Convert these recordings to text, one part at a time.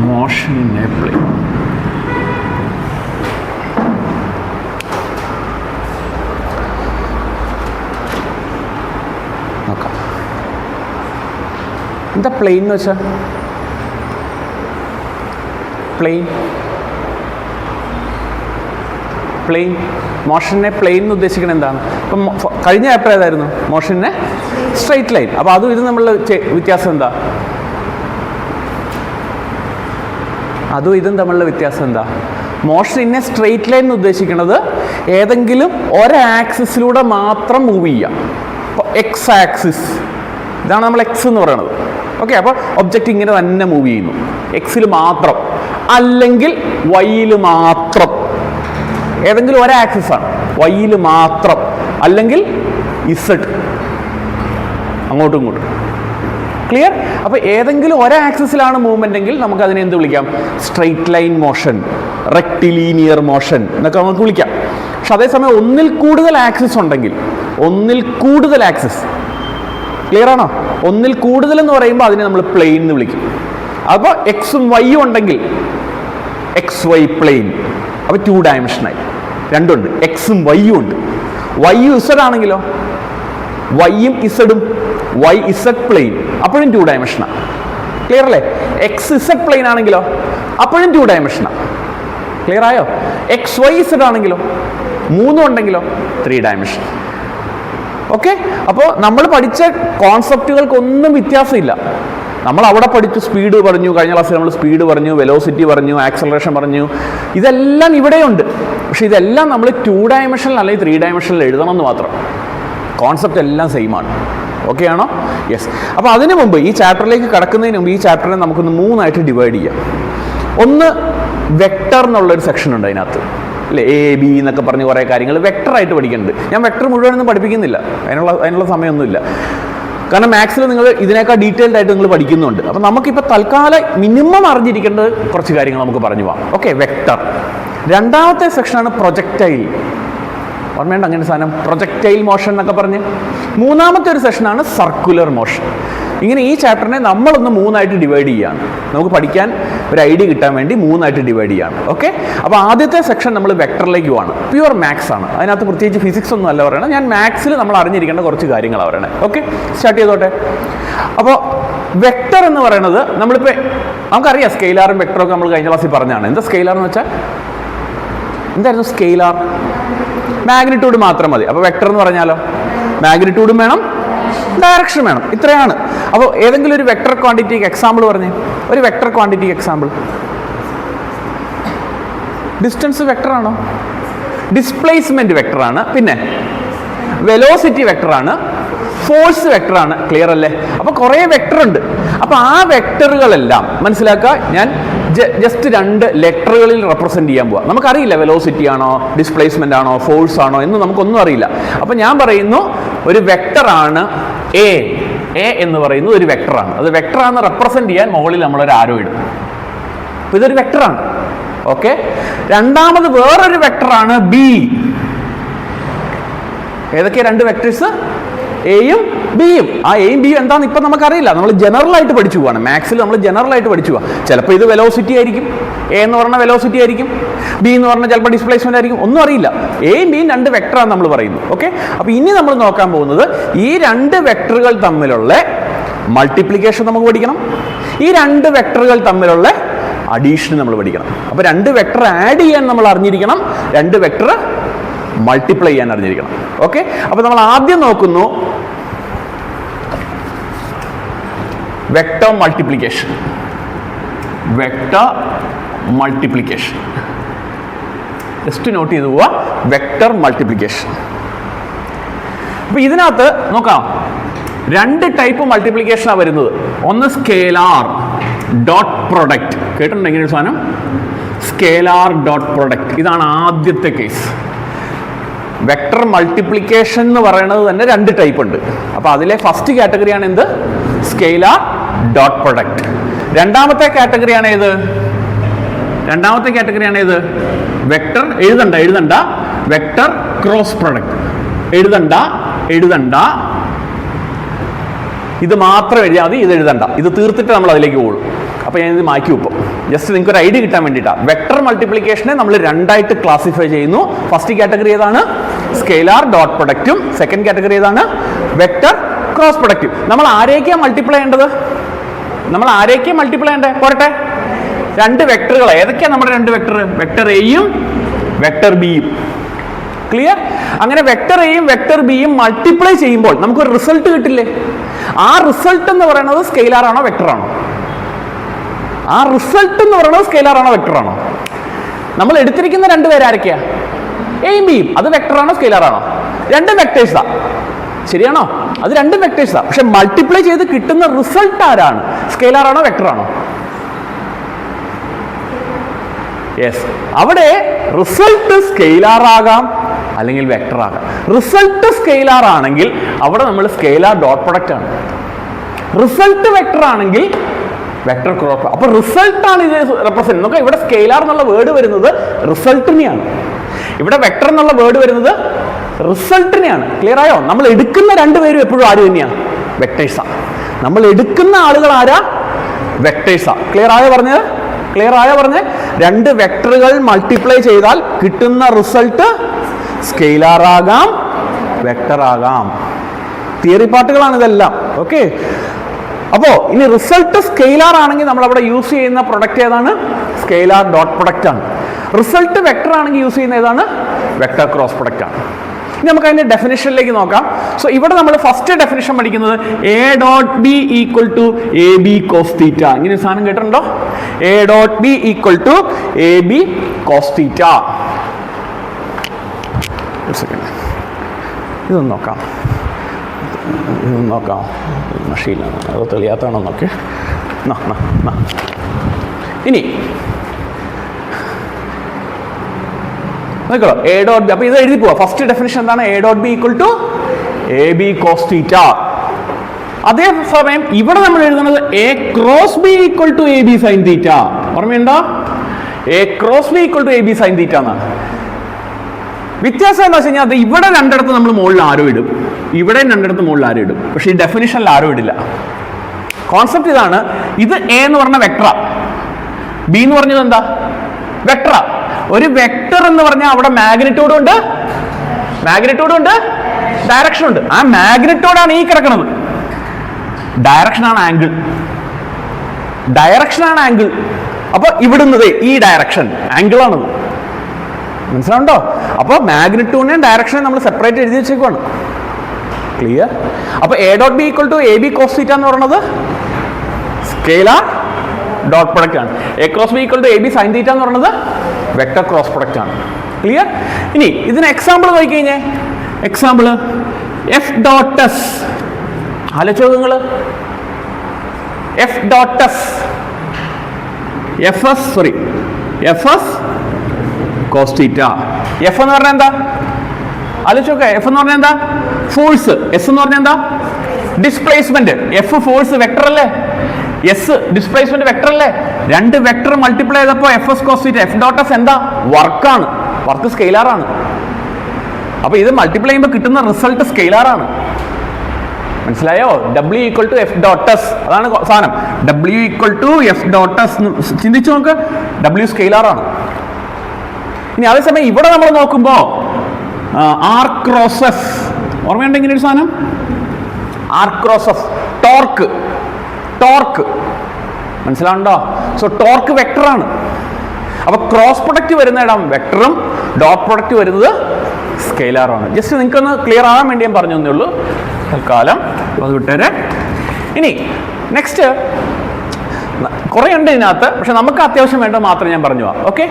Motion in A plain. നോക്കാം എന്താ plain എന്ന് വെച്ചാൽ. പ്ലെയിൻ മോഷനെ പ്ലെയിൻ എന്ന് ഉദ്ദേശിക്കുന്നത് എന്താണ്? ഇപ്പം കഴിഞ്ഞ ചാപ്റ്റർ ഏതായിരുന്നു? മോഷനെ സ്ട്രെയിറ്റ് ലൈൻ. അപ്പോൾ അതും ഇത് തമ്മിലുള്ള വ്യത്യാസം എന്താ? അതും ഇതും തമ്മിലുള്ള വ്യത്യാസം എന്താ? Motion in A straight line എന്ന് ഉദ്ദേശിക്കുന്നത് ഏതെങ്കിലും ഒരാക്സിസിലൂടെ മാത്രം മൂവ് ചെയ്യാം. ഇപ്പോൾ എക്സ് ആക്സിസ്, ഇതാണ് നമ്മൾ എക്സ് എന്ന് പറയുന്നത്. ഓക്കെ, അപ്പോൾ ഒബ്ജക്റ്റ് ഇങ്ങനെ തന്നെ മൂവ് ചെയ്യുന്നു എക്സിൽ മാത്രം, അല്ലെങ്കിൽ വൈയിൽ മാത്രം. ഏതെങ്കിലും ഒരാക്സിസാണ്, വൈയിൽ മാത്രം, അല്ലെങ്കിൽ ഇസഡ് അങ്ങോട്ടും ഇങ്ങോട്ടും. ക്ലിയർ? അപ്പോൾ ഏതെങ്കിലും ഒരാക്സിസിലാണ് മൂവ്മെൻ്റ് എങ്കിൽ നമുക്ക് അതിനെ എന്ത് വിളിക്കാം? Straight line motion, rectilinear motion എന്നൊക്കെ നമുക്ക് വിളിക്കാം. പക്ഷെ അതേസമയം ഒന്നിൽ കൂടുതൽ ആക്സിസ് ഉണ്ടെങ്കിൽ, ഒന്നിൽ കൂടുതൽ ആക്സിസ്, ക്ലിയർ ആണോ? ഒന്നിൽ കൂടുതൽ എന്ന് പറയുമ്പോൾ അതിനെ നമ്മൾ പ്ലെയിൻ എന്ന് വിളിക്കും. അപ്പോൾ എക്സും വൈയും ഉണ്ടെങ്കിൽ എക്സ് വൈ പ്ലെയിൻ. അപ്പോൾ 2 ഡയമെൻഷനായി, രണ്ടുണ്ട്, എക്സും വൈയും ഉണ്ട്. വൈയും ഇസഡ് ആണെങ്കിലോ, വൈയും ഇസഡും, വൈ ഇസഡ് പ്ലെയിൻ, അപ്പോഴും 2 ഡയമെൻഷനാണ്. ക്ലിയർ അല്ലേ? എക്സ് ഇസഡ് പ്ലെയിൻ ആണെങ്കിലോ അപ്പോഴും 2 ഡയമെൻഷനാണ്. ക്ലിയർ ആയോ? എക്സ് വൈ ഇസഡ് ആണെങ്കിലോ, 3 ഉണ്ടെങ്കിലോ 3 ഡയമെൻഷൻ. ഓക്കെ, അപ്പോൾ നമ്മൾ പഠിച്ച കോൺസെപ്റ്റുകൾക്കൊന്നും വ്യത്യാസമില്ല. നമ്മൾ അവിടെ പഠിച്ചു, സ്പീഡ് പറഞ്ഞു, കഴിഞ്ഞ ക്ലാസ്സിൽ നമ്മൾ സ്പീഡ് പറഞ്ഞു, വെലോസിറ്റി പറഞ്ഞു, ആക്സലറേഷൻ പറഞ്ഞു, ഇതെല്ലാം ഇവിടെയുണ്ട്. പക്ഷെ ഇതെല്ലാം നമ്മൾ 2 ഡയമെൻഷനിൽ അല്ലെങ്കിൽ 3 ഡയമെൻഷനിൽ എഴുതണം എന്ന് മാത്രം. കോൺസെപ്റ്റ് എല്ലാം സെയിം ആണ്. ഓക്കെ ആണോ? യെസ്. അപ്പോൾ അതിനു മുമ്പ്, ഈ ചാപ്റ്ററിലേക്ക് കടക്കുന്നതിന് മുമ്പ്, ഈ ചാപ്റ്ററിനെ നമുക്കൊന്ന് 3 ആയിട്ട് ഡിവൈഡ് ചെയ്യാം. ഒന്ന്, വെക്ടർ എന്നുള്ളൊരു സെക്ഷൻ ഉണ്ട് അതിനകത്ത്, അല്ലേ? എ ബി എന്നൊക്കെ പറഞ്ഞ് കുറേ കാര്യങ്ങൾ വെക്ടറായിട്ട് പഠിക്കുന്നുണ്ട്. ഞാൻ വെക്ടർ മുഴുവനൊന്നും പഠിപ്പിക്കുന്നില്ല, അതിനുള്ള സമയമൊന്നുമില്ല. കാരണം മാത്സിൽ നിങ്ങൾ ഇതിനേക്കാൾ ഡീറ്റെയിൽഡ് ആയിട്ട് നിങ്ങൾ പഠിക്കുന്നുണ്ട്. അപ്പോൾ നമുക്കിപ്പോൾ തൽക്കാലം മിനിമം അറിഞ്ഞിരിക്കേണ്ടത് കുറച്ച് കാര്യങ്ങൾ നമുക്ക് പറഞ്ഞു പോകാം. Okay, vector. രണ്ടാമത്തെ സെക്ഷനാണ് പ്രൊജക്റ്റൈൽ. ഓർമ്മയുണ്ട് അങ്ങനെ സാധനം? പ്രൊജക്റ്റൈൽ മോഷൻ എന്നൊക്കെ പറഞ്ഞ്. മൂന്നാമത്തെ ഒരു സെഷനാണ് സർക്കുലർ മോഷൻ. ഇങ്ങനെ ഈ ചാപ്റ്ററിനെ നമ്മളൊന്ന് 3 ആയിട്ട് ഡിവൈഡ് ചെയ്യുകയാണ്. നമുക്ക് പഠിക്കാൻ ഒരു ഐഡിയ കിട്ടാൻ വേണ്ടി 3 ആയിട്ട് ഡിവൈഡ് ചെയ്യുകയാണ്. ഓക്കെ, അപ്പോൾ ആദ്യത്തെ സെക്ഷൻ നമ്മൾ വെക്ടറിലേക്ക് പോവാണ്. പ്യുവർ മാത്സ് ആണ്, അതിനകത്ത് പ്രത്യേകിച്ച് ഫിസിക്സ് ഒന്നും അല്ല പറയണം. ഞാൻ മാത്സിൽ നമ്മൾ അറിഞ്ഞിരിക്കേണ്ട കുറച്ച് കാര്യങ്ങളാണ് പറയണേ. ഓക്കെ, സ്റ്റാർട്ട് ചെയ്തോട്ടെ. അപ്പോൾ വെക്ടർ എന്ന് പറയുന്നത്, നമ്മളിപ്പോൾ നമുക്കറിയാം സ്കെയിലാറും വെക്ടറും ഒക്കെ നമ്മൾ കഴിഞ്ഞ ക്ലാസ്സിൽ പറഞ്ഞതാണ്. എന്താ സ്കെയിലാർ എന്ന് വെച്ചാൽ? എന്തായിരുന്നു സ്കെയിലാർ? മാഗ്നിറ്റ്യൂഡ് മാത്രം മതി. അപ്പോൾ വെക്ടർ എന്ന് പറഞ്ഞാലോ, മാഗ്നിറ്റ്യൂഡും വേണം, ഡയറക്ഷൻ വേണം, ഇത്രയാണ്. അപ്പോൾ ഏതെങ്കിലും ഒരു വെക്ടർ ക്വാണ്ടിറ്റിക്ക് എക്സാമ്പിൾ പറഞ്ഞേ. ഒരു വെക്ടർ ക്വാണ്ടിറ്റിക്ക് എക്സാമ്പിൾ. ഡിസ്റ്റൻസ് വെക്ടറാണോ? ഡിസ്പ്ലേസ്മെന്റ് വെക്ടറാണ്. പിന്നെ വെലോസിറ്റി വെക്ടറാണ്, ഫോഴ്സ് വെക്ടറാണ്. ക്ലിയർ അല്ലേ? അപ്പോൾ കുറേ വെക്ടർ ഉണ്ട്. അപ്പോൾ ആ വെക്ടറുകളെല്ലാം മനസ്സിലാക്കുക. ഞാൻ ജസ്റ്റ് 2 ലെറ്ററുകളിൽ റെപ്രസെന്റ് ചെയ്യാൻ പോവാം. നമുക്കറിയില്ല വെലോസിറ്റി ആണോ, ഡിസ്പ്ലേസ്മെന്റ് ആണോ, ഫോഴ്സ് ആണോ എന്ന് നമുക്കൊന്നും അറിയില്ല. അപ്പോൾ ഞാൻ പറയുന്നു ഒരു വെക്ടറാണ് എ. എ എന്ന് പറയുന്നത് ഒരു വെക്ടറാണ്. അത് വെക്ടറാണെന്ന് റെപ്രസെന്റ് ചെയ്യാൻ മുകളിൽ നമ്മളൊരു ആരോ ഇടും. അപ്പോൾ ഇതൊരു വെക്ടറാണ്. ഓക്കെ, രണ്ടാമത് വേറൊരു വെക്ടറാണ് ബി. ഏതൊക്കെയാ 2 വെക്ടേഴ്സ്? എയും ബിയും. ആ എയും ബിയും എന്താണെന്ന് ഇപ്പം നമുക്കറിയില്ല. നമ്മൾ ജനറൽ ആയിട്ട് പഠിച്ചു പോവാണ്. മാത്സിൽ നമ്മൾ ജനറൽ ആയിട്ട് പഠിച്ചു പോവാം. ചിലപ്പോൾ ഇത് വെലോസിറ്റി ആയിരിക്കും, എ എന്ന് പറഞ്ഞാൽ വെലോസിറ്റി ആയിരിക്കും, ബി എന്ന് പറഞ്ഞാൽ ചിലപ്പോൾ ഡിസ്പ്ലേസ്മെന്റ് ആയിരിക്കും, ഒന്നും അറിയില്ല. എയും ബിയും 2 വെക്ടറാണ് നമ്മൾ പറയുന്നത്. ഓക്കെ, അപ്പോൾ ഇനി നമ്മൾ നോക്കാൻ പോകുന്നത് ഈ 2 വെക്ടറുകൾ തമ്മിലുള്ള മൾട്ടിപ്ലിക്കേഷൻ നമുക്ക് പഠിക്കണം. ഈ 2 വെക്ടറുകൾ തമ്മിലുള്ള അഡീഷൻ നമ്മൾ പഠിക്കണം. അപ്പോൾ 2 വെക്ടർ ആഡ് ചെയ്യാൻ നമ്മൾ അറിഞ്ഞിരിക്കണം, 2 വെക്ടർ മൾട്ടിപ്ലൈ ചെയ്യാൻ അറിഞ്ഞിരിക്കണം. ഓക്കെ, അപ്പോൾ നമ്മൾ ആദ്യം നോക്കുന്നു vector multiplication. Vector multiplication just note ചെയ്ത് പോവുക. Vector multiplication. അപ്പോൾ ഇതിനകത്ത് നോക്കാം, 2 ടൈപ്പ് മൾട്ടിപ്ലിക്കേഷനാണ് വരുന്നത്. ഒന്ന് സ്കേലാർ ഡോട്ട് പ്രൊഡക്റ്റ്. കേട്ടിട്ടുണ്ടോ ഇങ്ങനെ ഒരു സാധനം? Scalar dot product. ഇതാണ് ആദ്യത്തെ കേസ്. വെക്ടർ മൾട്ടിപ്ലിക്കേഷൻ എന്ന് പറയുന്നത് തന്നെ 2 ടൈപ്പ് ഉണ്ട്. അപ്പോൾ അതിലെ ഫസ്റ്റ് കാറ്റഗറിയാണ് എന്ത്? Scalar dot product. രണ്ടാമത്തെ കാറ്റഗറിയാണ് ഏത്? വെക്ടർ എഴുതണ്ട വെക്ടർ ക്രോസ് പ്രൊഡക്റ്റ്. എഴുതണ്ട ഇത് മാത്രം എഴുതിയാൽ മതി, ഇത് എഴുതണ്ട. ഇത് തീർത്തിട്ട് നമ്മൾ അതിലേക്ക് പോകും. അപ്പോൾ ഞാനിത് മാറ്റി വെക്കും. ജസ്റ്റ് നിങ്ങൾക്ക് ഒരു ഐഡിയ കിട്ടാൻ വേണ്ടിയിട്ടാണ്. വെക്ടർ മൾട്ടിപ്ലിക്കേഷനെ നമ്മൾ രണ്ടായിട്ട് ക്ലാസിഫൈ ചെയ്യുന്നു. ഫസ്റ്റ് കാറ്റഗറി ഏതാണ്? സ്കെയിലാർ ഡോട്ട് പ്രൊഡക്റ്റും. സെക്കൻഡ് കാറ്റഗറി ഏതാണ്? വെക്ടർ ക്രോസ് പ്രൊഡക്റ്റും. നമ്മൾ ആരെയൊക്കെയാണ് മൾട്ടിപ്ലൈ ചെയ്യേണ്ടത്? പോരട്ടെ, രണ്ട് വെക്ടറുകൾ. ഏതൊക്കെയാണ് നമ്മുടെ രണ്ട് വെക്ടർ? വെക്ടർ എയും വെക്ടർ ബിയും. ക്ലിയർ? അങ്ങനെ വെക്ടർ എയും വെക്ടർ ബിയും മൾട്ടിപ്ലൈ ചെയ്യുമ്പോൾ നമുക്കൊരു റിസൾട്ട് കിട്ടില്ലേ? ആ റിസൾട്ട് എന്ന് പറയുന്നത് സ്കെയിലാർ ആണോ വെക്ടർ ആണോ? വെക്ടർ ആണോ? നമ്മൾ എടുത്തിരിക്കുന്ന രണ്ടുപേര് ആരൊക്കെയാ? എയും ബിയും. അത് വെക്ടർ ആണോ സ്കെയിലാർ ആണോ? രണ്ടും വെക്ടേഴ്സാ. ശരിയാണോ? അത് രണ്ടും വെക്ടേഴ്സാ. പക്ഷെ മൾട്ടിപ്ലൈ ചെയ്ത് കിട്ടുന്ന റിസൾട്ട് ആരാണ്? സ്കെയിലാർ ആണോ വെക്ടർ ആണോ? യെസ്, അവിടെ റിസൾട്ട് സ്കെയിലാർ ആകാം അല്ലെങ്കിൽ വെക്ടർ ആകാം. റിസൾട്ട് സ്കെയിലാർ ആണെങ്കിൽ അവിടെ നമ്മൾ സ്കെയിലാർ ഡോട്ട് പ്രൊഡക്റ്റ് ആണ്. റിസൾട്ട് വെക്ടർ ആണെങ്കിൽ വെക്ടർ ക്രോസ്. അപ്പൊ റിസൾട്ട് ആണ് ഇത് റെപ്രസെന്റ്. നോക്കാം, ഇവിടെ സ്കെയിലാർ എന്നുള്ള വേർഡ് വരുന്നത് റിസൾട്ടിനെയാണ്, ഇവിടെ വെക്ടർ എന്നുള്ള വേർഡ് വരുന്നത് റിസൾട്ടിനെയാണ്. ക്ലിയർ ആയോ? നമ്മൾ എടുക്കുന്ന രണ്ടുപേരും എപ്പോഴും ആര് തന്നെയാണ്? വെക്ടേഴ്സാ. നമ്മൾ എടുക്കുന്ന ആളുകൾ ആരാ? വെക്ടേഴ്സാ. ക്ലിയർ ആയോ പറഞ്ഞത്? രണ്ട് വെക്ടറുകൾ മൾട്ടിപ്ലൈ ചെയ്താൽ കിട്ടുന്ന റിസൾട്ട് സ്കെയിലാർ ആകാം, വെക്ടർ ആകാം. തിയറി പാർട്ടുകളാണ് ഇതെല്ലാം. ഓക്കെ, അപ്പോ ഇനി റിസൾട്ട് സ്കെയിലാർ ആണെങ്കിൽ നമ്മൾ അവിടെ യൂസ് ചെയ്യുന്ന പ്രൊഡക്റ്റ് ഏതാണ്? സ്കെയിലാർ ഡോട്ട് പ്രൊഡക്റ്റ് ആണ്. റിസൾട്ട് വെക്ടർ ആണെങ്കിൽ യൂസ് ചെയ്യുന്ന ഏതാണ്? വെക്ടർ ക്രോസ് പ്രൊഡക്റ്റ് ആണ്. ഇനി നമുക്ക് അതിന്റെ ഡെഫിനിഷനിലേക്ക് നോക്കാം. സോ ഇവിടെ നമ്മൾ ഫസ്റ്റ് ഡെഫിനിഷൻ പഠിക്കുന്നത് A dot B equal to A B cos theta. ഇങ്ങനെ ഒരു സാധനം കേട്ടിട്ടുണ്ടോ? A dot B equal to A B cos theta. ഇതൊന്ന് നോക്കാം. മഷീലാണ്, അത് തെളിയാത്താണോ നോക്കി. ഇനി നോക്കോ, എ ഡോട്ട് ബി. അപ്പൊ ഇത് എഴുതി പോവാ. ഫസ്റ്റ് ഡെഫിനിഷൻ എന്താണ്? A dot B equal to A B cos theta. അതേസമയം ഇവിടെ നമ്മൾ എഴുതുന്നത് A cross B equal to A B sine theta. ഓർമ്മയുണ്ടോ? A cross B equal to A B sine theta എന്നാണ്. വ്യത്യാസം എന്താ വെച്ച് കഴിഞ്ഞാൽ അത് ഇവിടെ രണ്ടിടത്ത് നമ്മൾ മുകളിൽ ആരോ ഇടും, ഇവിടെ രണ്ടിടത്ത് മുകളിൽ ആരോ ഇടും. പക്ഷെ ഈ ഡെഫിനിഷനിൽ ആരോ ഇടില്ല. കോൺസെപ്റ്റ് ഇതാണ്. ഇത് എ എന്ന് പറഞ്ഞ വെക്ടറാ, ബി എന്ന് പറഞ്ഞത് എന്താ? വെക്ടറാ. ഒരു വെക്ടർ എന്ന് പറഞ്ഞാൽ അവിടെ മാഗ്നിറ്റ്യൂഡും ഉണ്ട്, ഡയറക്ഷൻ ഉണ്ട്. ആ മാഗ്നിറ്റ്യൂഡാണ് ഈ കിടക്കുന്നത്. ഡയറക്ഷനാണ് ആംഗിൾ. അപ്പൊ ഇവിടുന്നത് ഈ ഡയറക്ഷൻ ആംഗിൾ ആണത്. മനസ്സിലാവുണ്ടോ? അപ്പൊ മാഗ്നിറ്റ്യൂഡിനെയും ഡയറക്ഷനെ നമ്മൾ സെപ്പറേറ്റ് എഴുതി വെച്ചേക്കുവാണ്. ക്ലിയർ? അപ്പൊ A dot B equal to A B cos theta എന്ന് പറയുന്നത് സ്കെയിലാർ ഡോട്ട് പ്രൊഡക്റ്റ് ആണ്. A cross B equal to A B sine theta എന്ന് പറയുന്നത് വെക്ടർ ക്രോസ് പ്രൊഡക്റ്റ് ആണ്. ക്ലിയർ? ഇനി ഇതിന് എക്സാമ്പിൾ നോക്കിക്കഴിഞ്ഞേ. Example F dot S. ആലോചിച്ചോ നിങ്ങൾ. F dot S, F S cos theta. F എന്ന് പറഞ്ഞാൽ എന്താ? ആലോചിച്ചോക്കെ. എഫ് എന്ന് പറഞ്ഞാൽ എന്താ? ഫോഴ്സ്. എസ് എന്ന് പറഞ്ഞാൽ എന്താ? ഡിസ്പ്ലേസ്മെന്റ്. എഫ് ഫോഴ്സ് വെക്ടർ അല്ലേ, എസ് ഡിസ്പ്ലേസ്മെന്റ് വെക്ടർ അല്ലേ? രണ്ട് വെക്ടർ മൾട്ടിപ്ലൈ ചെയ്തപ്പോൾ F S cos theta. F dot S എന്താ? വർക്കാണ്. വർക്ക് സ്കെയിലാർ ആണ്. അപ്പൊ ഇത് മൾട്ടിപ്ലൈ ചെയ്യുമ്പോൾ കിട്ടുന്ന റിസൾട്ട് സ്കെയിലാർ ആണ്. മനസ്സിലായോ? W equal to F dot S, അതാണ് സാധനം. W equal to F dot S. ചിന്തിച്ചു നോക്ക്, ഡബ്ല്യു സ്കെയിലാർ ആണ്. ഇനി അതേസമയം ഇവിടെ നമ്മൾ നോക്കുമ്പോ ആർ ക്രോസ് എഫ്. ഓർമ്മയുണ്ട് ഇങ്ങനെ ഒരു സാധനം? R cross F. ടോർക്ക്. മനസ്സിലാവുണ്ടോ? സോ ടോർക്ക് വെക്ടറാണ്. അപ്പൊ ക്രോസ് പ്രൊഡക്റ്റ് വരുന്ന ഇടം വെക്ടറും ഡോട്ട് പ്രൊഡക്റ്റ് വരുന്നത് സ്കെയിലാറാണ്. ജസ്റ്റ് നിങ്ങൾക്കൊന്ന് ക്ലിയർ ആകാൻ വേണ്ടി ഞാൻ പറഞ്ഞു തന്നേ ഉള്ളൂ തൽക്കാലം. അത് വിട്ടേരെ. ഇനി നെക്സ്റ്റ് കുറേ ഉണ്ട് ഇതിനകത്ത്, പക്ഷെ നമുക്ക് അത്യാവശ്യം വേണ്ടത് മാത്രം ഞാൻ പറഞ്ഞു പോവാം. ഓക്കെ,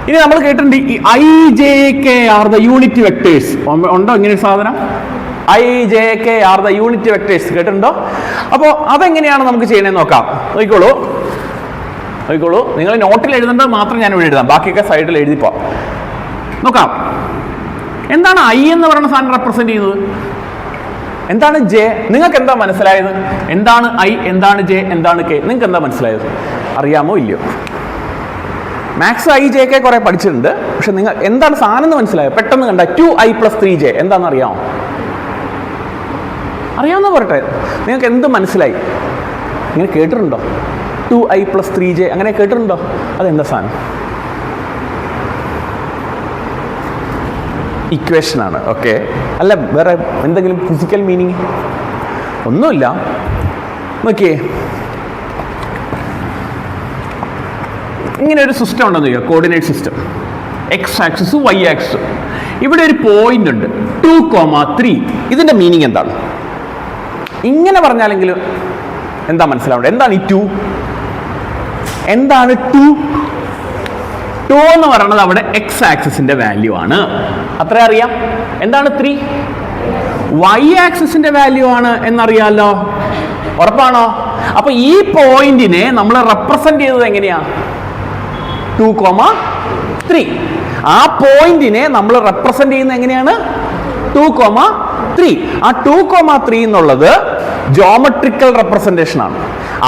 ഇനി നമ്മൾ കേട്ടിട്ടുണ്ട് ഈ I J K are the unit vectors. ഉണ്ടോ ഇങ്ങനെ ഒരു സാധനം? I J K are the unit vectors കേട്ടിട്ടുണ്ടോ? അപ്പോൾ അതെങ്ങനെയാണ് നമുക്ക് ചെയ്യണമെന്ന് നോക്കാം. നോക്കിക്കോളൂ. നിങ്ങൾ നോട്ടിൽ എഴുതേണ്ടത് മാത്രം ഞാൻ ഇവിടെ എഴുതാം, ബാക്കിയൊക്കെ സൈഡിൽ എഴുതിപ്പോ നോക്കാം. എന്താണ് ഐ എന്ന് പറയുന്ന സാധനം റെപ്രസെന്റ് ചെയ്യുന്നത്? എന്താണ് ജെ? നിങ്ങൾക്ക് എന്താ മനസ്സിലായത്? എന്താണ് ഐ, എന്താണ് ജെ, എന്താണ് കെ? നിങ്ങൾക്ക് എന്താ മനസ്സിലായത്? അറിയാമോ ഇല്ലയോ? മാത്സ് ഐ ജെ കെ കുറെ പഠിച്ചിട്ടുണ്ട്, പക്ഷെ നിങ്ങൾ എന്താണ് സാധനം എന്ന് മനസ്സിലായോ? പെട്ടെന്ന് കണ്ട 2i + 3j എന്താണെന്ന് അറിയാമോ? അറിയാവുന്ന പറട്ടെ. നിങ്ങൾക്ക് എന്ത് മനസ്സിലായി? ഇങ്ങനെ കേട്ടിട്ടുണ്ടോ? 2i + 3j അങ്ങനെ കേട്ടിട്ടുണ്ടോ? അതെന്താ സാധനം? ഇക്വേഷനാണ്. ഓക്കെ, അല്ല വേറെ എന്തെങ്കിലും ഫിസിക്കൽ മീനിങ് ഒന്നുമില്ല. നോക്കിയേ, ഇങ്ങനെ ഒരു സിസ്റ്റം ഉണ്ടെന്ന് ചോദിക്കുക, കോർഡിനേറ്റ് സിസ്റ്റം, എക്സ് ആക്സിസും വൈ ആക്സിസും. ഇവിടെ ഒരു പോയിന്റ് ഉണ്ട് 2,3. ഇതിന്റെ മീനിങ് എന്താണ്? ഇങ്ങനെ പറഞ്ഞാലെങ്കിലും എന്താ മനസ്സിലാവേണ്ടത്? എന്താണ് ഈ 2? എന്താണ് 2? 2 എന്ന് പറയുന്നത് അവിടെ എക്സ് ആക്സിസിന്റെ വാല്യൂ ആണ്, അത്ര അറിയാം. എന്താണ് 3? വൈ ആക്സിസിന്റെ വാല്യൂ ആണ് എന്നറിയാലോ, ഉറപ്പാണോ? അപ്പൊ ഈ പോയിന്റിനെ നമ്മൾ റെപ്രസെന്റ് ചെയ്തത് എങ്ങനെയാ? 2,3. ആ പോയിന്റിനെ നമ്മൾ റെപ്രസെന്റ് ചെയ്യുന്നത് എങ്ങനെയാണ്? 2,3. ആ 2,3 എന്നുള്ളത് ജോമെട്രിക്കൽ റെപ്രസെന്റേഷൻ ആണ്.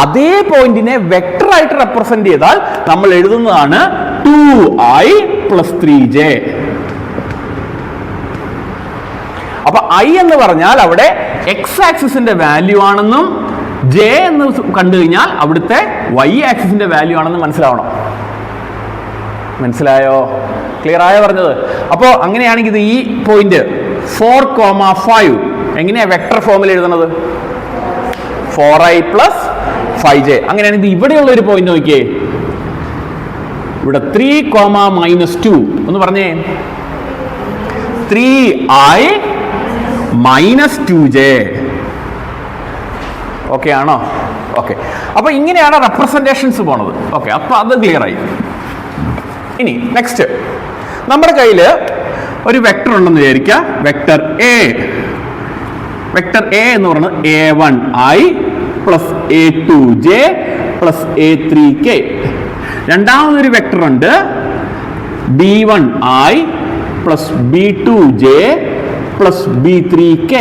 അതേ പോയിന്റിനെ വെക്ടർ ആയിട്ട് റെപ്രസെന്റ് ചെയ്താൽ നമ്മൾ എഴുതുന്നതാണ് 2i + 3j. അപ്പൊ i എന്ന് പറഞ്ഞാൽ അവിടെ എക്സ് ആക്സിസിന്റെ വാല്യൂ ആണെന്നും j എന്ന് കണ്ടു കഴിഞ്ഞാൽ അവിടുത്തെ y ആക്സിസിന്റെ വാല്യൂ ആണെന്നും മനസ്സിലാവണം. മനസ്സിലായോ? ക്ലിയർ ആയോ പറഞ്ഞത്? അപ്പോൾ അങ്ങനെയാണെങ്കിൽ ഇത് ഈ പോയിന്റ് 4,5 എങ്ങനെയാ വെക്ടർ ഫോമിൽ എഴുതുന്നത്? 4i + 5j. അങ്ങനെയാണെങ്കിൽ ഇവിടെയുള്ള ഒരു പോയിന്റ് നോക്കിയേ, ഇവിടെ 3, -2 ഒന്ന് പറഞ്ഞേ. 3i - 2j. ഓക്കെ ആണോ? ഓക്കെ, അപ്പൊ ഇങ്ങനെയാണ് റെപ്രസെന്റേഷൻസ് പോണത്. ഓക്കെ, അപ്പൊ അത് ക്ലിയർ ആയി. ഇനി നെക്സ്റ്റ്, നമ്മുടെ കയ്യിൽ ഒരു വെക്ടർ ഉണ്ടെന്ന് വിചാരിക്കുക, വെക്ടർ എ. വെക്ടർ എ എന്ന് പറയുന്നത് a1i + a2j + a3k. രണ്ടാമതൊരു വെക്ടർ ഉണ്ട് b1i + b2j + b3k.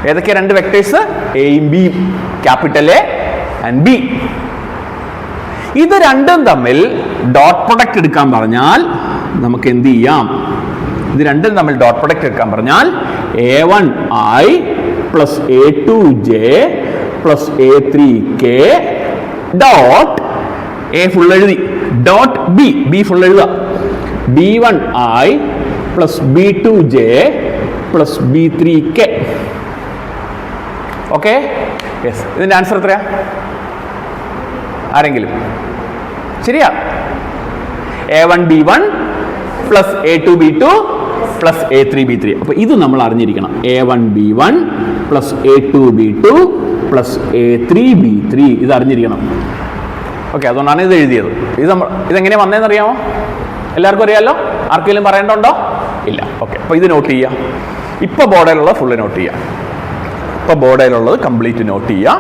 ഏതൊക്കെ രണ്ട് വെക്ടേഴ്സ്? എയും ബിയും, ക്യാപിറ്റൽ എ ആൻഡ് ബി. ഇത് രണ്ടും തമ്മിൽ ഡോട്ട് പ്രൊഡക്റ്റ് എടുക്കാൻ പറഞ്ഞാൽ നമുക്ക് എന്ത് ചെയ്യാം? ഇത് രണ്ടും തമ്മിൽ ഡോട്ട് പ്രൊഡക്റ്റ് എടുക്കാൻ പറഞ്ഞാൽ a1i + a2j + a3k dot A full എഴുതി, ഡോട്ട് ബി ഫുൾ എഴുതുക, b1i + b2j + b3k. Okay, yes. ഇതിന്റെ ആൻസർ എത്രയാ? ആരെങ്കിലും? ശരിയാ, a1b1 + a2b2 + a3b3. അപ്പൊ ഇത് നമ്മൾ അറിഞ്ഞിരിക്കണം, a1b1 + a2b2 + a3b3. ഇത് അറിഞ്ഞിരിക്കണം. ഓക്കെ, അതുകൊണ്ടാണ് ഇത് എഴുതിയത്. ഇതെങ്ങനെ വന്നതെന്ന് അറിയാമോ? എല്ലാവർക്കും അറിയാമല്ലോ? ആർക്കെങ്കിലും പറയേണ്ടതുണ്ടോ? ഇല്ല. ഓക്കെ, അപ്പൊ ഇത് നോട്ട് ചെയ്യാം. ഇപ്പൊ ബോർഡിലുള്ളത് ഫുള്ള് നോട്ട് ചെയ്യാം. ഇപ്പൊ ബോർഡിലുള്ളത് കംപ്ലീറ്റ് നോട്ട് ചെയ്യാം.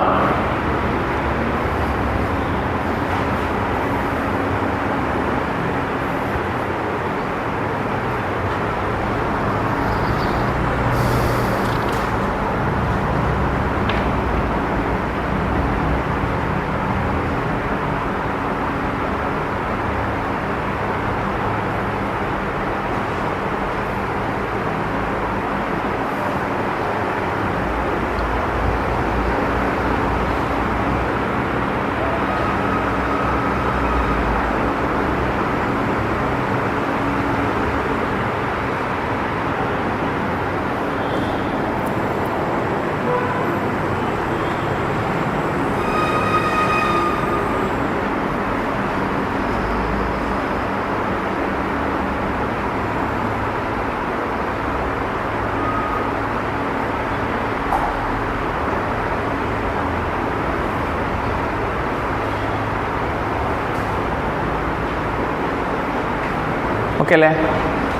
ഓക്കെ അല്ലേ?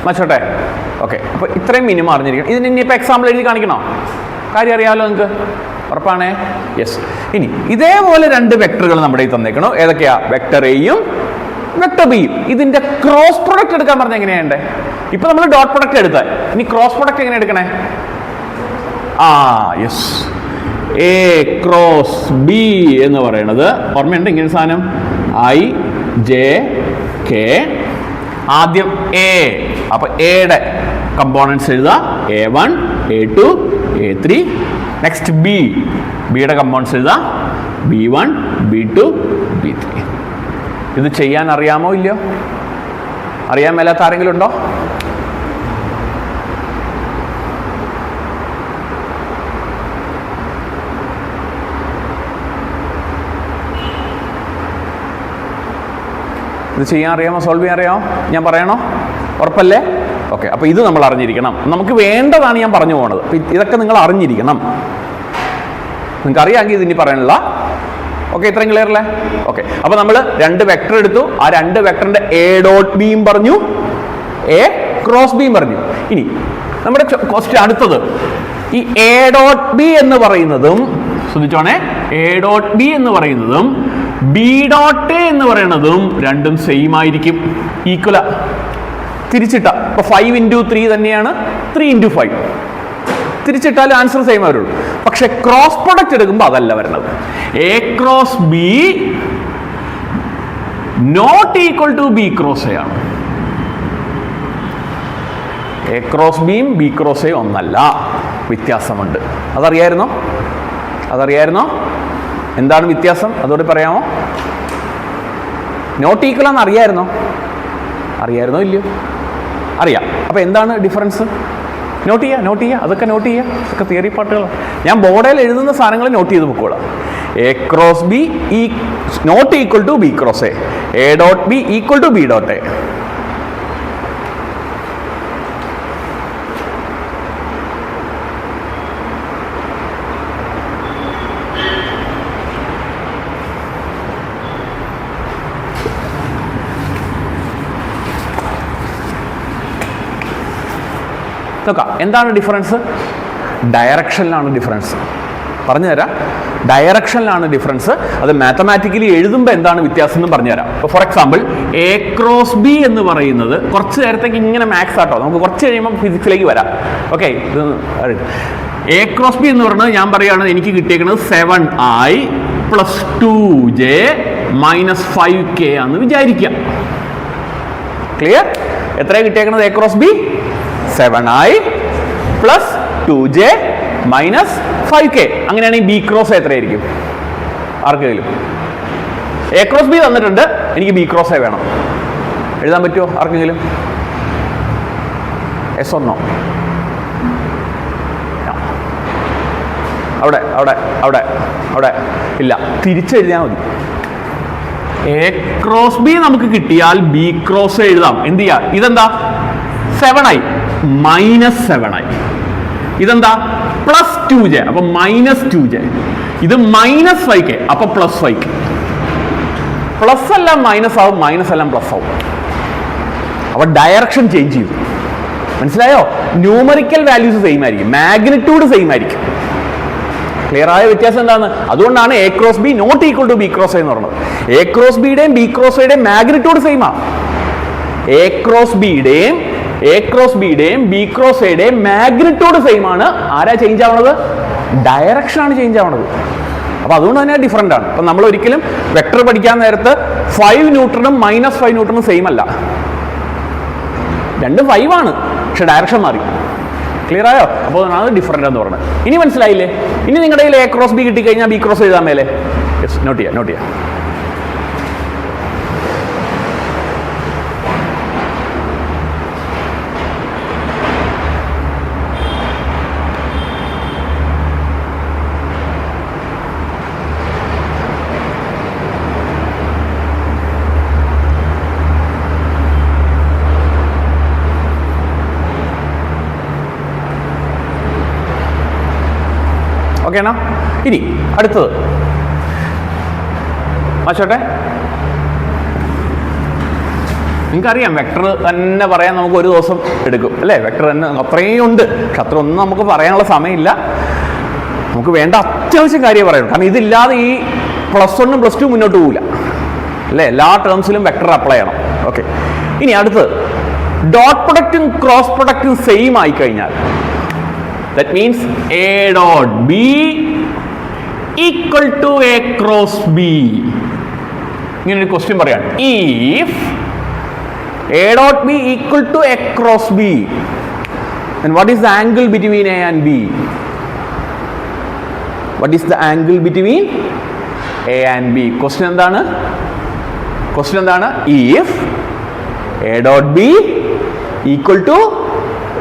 മച്ചോട്ടെ. ഓക്കെ, അപ്പോൾ ഇത്രയും മിനിമം അറിഞ്ഞിരിക്കണം. ഇതിന് ഇനിയിപ്പോൾ എക്സാമ്പിൾ എഴുതി കാണിക്കണോ? കാര്യം അറിയാമല്ലോ നിങ്ങൾക്ക്, ഉറപ്പാണേ? യെസ്. ഇനി ഇതേപോലെ രണ്ട് വെക്ടറുകൾ നമ്മുടെ ഈ തന്നേക്കണോ. ഏതൊക്കെയാ? വെക്ടർ എയും വെക്ടർ ബിയും. ഇതിന്റെ ക്രോസ് പ്രൊഡക്റ്റ് എടുക്കാൻ പറഞ്ഞാൽ എങ്ങനെയാണ്ടേ? ഇപ്പൊ നമ്മൾ ഡോട്ട് പ്രൊഡക്റ്റ് എടുത്താൽ ഇനി ക്രോസ് പ്രൊഡക്റ്റ് എങ്ങനെ എടുക്കണേ? യെസ്, എ ക്രോസ് ബി എന്ന് പറയുന്നത് ഓർമ്മയുണ്ട്? ഇങ്ങനെ സാധനം i j k. ആദ്യം എ, അപ്പൊ എയുടെ കമ്പോണൻസ് എഴുതുക, a1 a2 a3. Next B, ബിയുടെ കമ്പോണൻസ് എഴുതുക, B1 B2 B3. ഇത് ചെയ്യാൻ അറിയാമോ ഇല്ലയോ? അറിയാൻ മേലാത്ത ആരെങ്കിലും ഉണ്ടോ? ഇത് ചെയ്യാൻ അറിയാമോ? സോൾവ് ചെയ്യാൻ അറിയാമോ? ഞാൻ പറയണോ? ഉറപ്പല്ലേ? ഓക്കെ. അപ്പോൾ ഇത് നമ്മൾ അറിഞ്ഞിരിക്കണം. നമുക്ക് വേണ്ടതാണ് ഞാൻ പറഞ്ഞു പോണത്. ഇതൊക്കെ നിങ്ങൾ അറിഞ്ഞിരിക്കണം. നിങ്ങൾക്ക് അറിയാമെങ്കിൽ ഇതിനി പറയാനുള്ള. ഓക്കെ, ഇത്രയും ക്ലിയർ അല്ലേ? ഓക്കെ. അപ്പോൾ നമ്മൾ 2 വെക്ടർ എടുത്തു. ആ 2 വെക്ടറിന്റെ എ ഡോട്ട് ബിയും പറഞ്ഞു, എ ക്രോസ് ബിയും പറഞ്ഞു. ഇനി നമ്മുടെ ക്വസ്റ്റ്യൻ അടുത്തത്, ഈ എ ഡോട്ട് ബി എന്ന് പറയുന്നതും ശ്രദ്ധിച്ചോണേ, എ ഡോട്ട് ബി എന്ന് പറയുന്നതും ബി ഡോട്ട് എ എന്ന് പറയുന്നതും രണ്ടും സെയിം ആയിരിക്കും, ഈക്വല. തിരിച്ചിട്ട ഇപ്പോൾ 5 × 3 തന്നെയാണ് 3 × 5. തിരിച്ചിട്ടാലും ആൻസർ സെയിം വരുള്ളൂ. പക്ഷെ ക്രോസ് പ്രൊഡക്റ്റ് എടുക്കുമ്പോൾ അതല്ല വരുന്നത്. A cross B not equal to B cross A ആണ്. എ ക്രോസ് ബിയും ബി ക്രോസ് എയും ഒന്നല്ല, വ്യത്യാസമുണ്ട്. അതറിയായിരുന്നോ? എന്താണ് വ്യത്യാസം? അതോടെ പറയാമോ? നോട്ട് ഈക്വൽ എന്ന് അറിയായിരുന്നോ ഇല്ലയോ? അറിയാം. അപ്പോൾ എന്താണ് ഡിഫറൻസ്? നോട്ട് ചെയ്യുക. അതൊക്കെ നോട്ട് ചെയ്യുക. അതൊക്കെ തിയറി പാർട്ടുകളാണ്. ഞാൻ ബോർഡിൽ എഴുതുന്ന സാധനങ്ങൾ നോട്ട് ചെയ്ത് പൊക്കോളാം. A cross B not equal to B cross A dot B equal to B dot A. നോക്കാം എന്താണ് ഡിഫറൻസ്. ഡയറക്ഷനിലാണ് ഡിഫറൻസ്. പറഞ്ഞുതരാം. ഡയറക്ഷനിലാണ് ഡിഫറൻസ്. അത് മാത്തമാറ്റിക്കലി എഴുതുമ്പോൾ എന്താണ് വ്യത്യാസം എന്ന് പറഞ്ഞുതരാം. ഇപ്പോൾ for example A cross B എന്ന് പറയുന്നത് കുറച്ച് നേരത്തേക്ക് ഇങ്ങനെ മാത്സ് ആട്ടോ, നമുക്ക് കുറച്ച് കഴിയുമ്പോൾ ഫിസിക്സിലേക്ക് വരാം. ഓക്കെ, ഇത് എ ക്രോസ് ബി എന്ന് പറയുന്നത് ഞാൻ പറയുകയാണ്, എനിക്ക് കിട്ടിയേക്കുന്നത് 7i + 2j - 5k ആണെന്ന് വിചാരിക്കാം. ക്ലിയർ? എത്രയാണ് കിട്ടിയേക്കുന്നത്? A cross B 7i + 2j - 5k. അങ്ങനെയാണെങ്കിൽ ബി ക്രോസ് എത്രയായിരിക്കും? ആർക്കെങ്കിലും? എ ക്രോസ് ബി തന്നിട്ടുണ്ട്, എനിക്ക് ബി ക്രോസ് എ വേണം. എഴുതാൻ പറ്റുമോ ആർക്കെങ്കിലും? എസ് ഒന്നോ? അവിടെ ഇല്ല. തിരിച്ചെഴുതിയാൽ മതി. എ ക്രോസ് ബി നമുക്ക് കിട്ടിയാൽ ബി ക്രോസ് എഴുതാം. എന്ത് ചെയ്യാം? ഇതെന്താ? 7i - 7i. ഇതെന്താ? +2j. അപ്പൊ -2j. ഇത് -5k. അപ്പൊ +5k. പ്ലസ് എല്ലാം മൈനസ് ആവും, മൈനസ് എല്ലാം പ്ലസ് ആവും. അപ്പൊ ഡയറക്ഷൻ ചേഞ്ച് ചെയ്യും. മനസ്സിലായോ? ന്യൂമറിക്കൽ വാല്യൂസ് സെയിം ആയിരിക്കും, മാഗ്നിറ്റ്യൂഡ് സെയിം ആയിരിക്കും. ക്ലിയർ ആയ വ്യത്യാസം എന്താണ്? അതുകൊണ്ടാണ് A cross B not equal to B cross എന്ന് പറയുന്നത്. എ ക്രോസ് ബിയുടെയും ബി ക്രോസ് എയുടെയും മാഗ്നിറ്റ്യൂഡ് സെയിം ആണ്. എ ക്രോസ് ബിയുടെയും ബി ക്രോസ് എയുടെയും മാഗ്നിറ്റ്യൂഡ് സെയിം ആണ്. ആരാ ചേഞ്ച് ആവണത്? ഡയറക്ഷൻ ആണ് ചേഞ്ച് ആവണത്. അപ്പൊ അതുകൊണ്ട് തന്നെ ഡിഫറെന്റ് ആണ്. അപ്പൊ നമ്മൾ ഒരിക്കലും വെക്ടർ പഠിക്കാൻ നേരത്ത് 5 ന്യൂട്ടണും -5 ന്യൂട്ടണും സെയിം അല്ല. രണ്ടും 5 ആണ്, പക്ഷെ ഡയറക്ഷൻ മാറി. ക്ലിയർ ആയോ? അപ്പോൾ അത് ഡിഫറെന്റ് എന്ന് പറയുന്നത്. ഇനി മനസ്സിലായില്ലേ? ഇനി നിങ്ങളുടെ കയ്യിൽ എ ക്രോസ് ബി കിട്ടിക്കഴിഞ്ഞാൽ ബി ക്രോസ് എഴുതാൻ മേലെ. യെസ്, നോട്ട് ചെയ്യാം. ഓക്കേണോ? ഇനി അടുത്തത് മാച്ചോട്ടെ. നിങ്ങൾക്കറിയാം വെക്ടർ തന്നെ പറയാൻ നമുക്ക് ഒരു ദിവസം എടുക്കും അല്ലേ? വെക്ടർ തന്നെ അത്രയും ഉണ്ട്, പക്ഷെ അത്ര ഒന്നും നമുക്ക് പറയാനുള്ള സമയമില്ല. നമുക്ക് വേണ്ട അത്യാവശ്യം കാര്യം പറയണം. കാരണം ഇതില്ലാതെ ഈ +1 +2 മുന്നോട്ട് പോകില്ല അല്ലേ? എല്ലാ ടേംസിലും വെക്ടർ അപ്ലൈ ചെയ്യണം. ഓക്കെ, ഇനി അടുത്തത് ഡോട്ട് പ്രൊഡക്റ്റും ക്രോസ് പ്രൊഡക്റ്റും സെയിം ആയി കഴിഞ്ഞാൽ that means A dot B equal to A cross B. ഇങ്ങനെ ഒരു ക്വസ്റ്റ്യൻ പറയാണ്. If A dot B equal to A cross B, then what is the angle between A and B? What is the angle between A and B. Question എന്താണ്? If A dot B equal to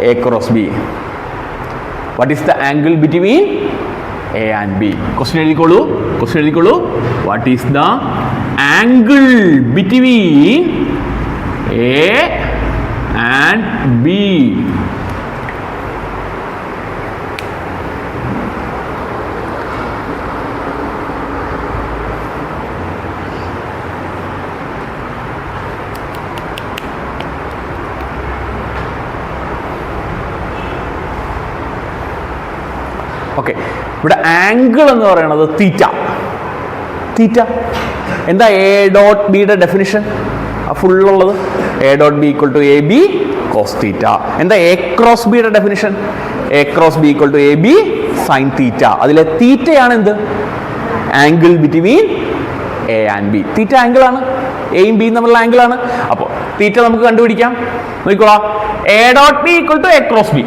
A cross B, what is the angle between A and B? Question എഴുതിക്കോളൂ. What is the angle between A and B? Okay, ഇവിടെ angle എന്ന് പറയുന്നത് theta. എന്താ A dot ബിയുടെ definition? ഫുള്ളുള്ളത് A dot B equal to A B cos theta. എന്താ A cross ബിയുടെ definition? A cross B equal to A B sine തീറ്റ. അതിലെ തീറ്റയാണ് എന്ത്? Angle between A and B. Theta angle ആണ്, എയും ബിയും തമ്മിലുള്ള ആംഗിൾ ആണ്. അപ്പോൾ തീറ്റ നമുക്ക് കണ്ടുപിടിക്കാം. നോക്കിക്കോളാം, A dot B equal to A cross B.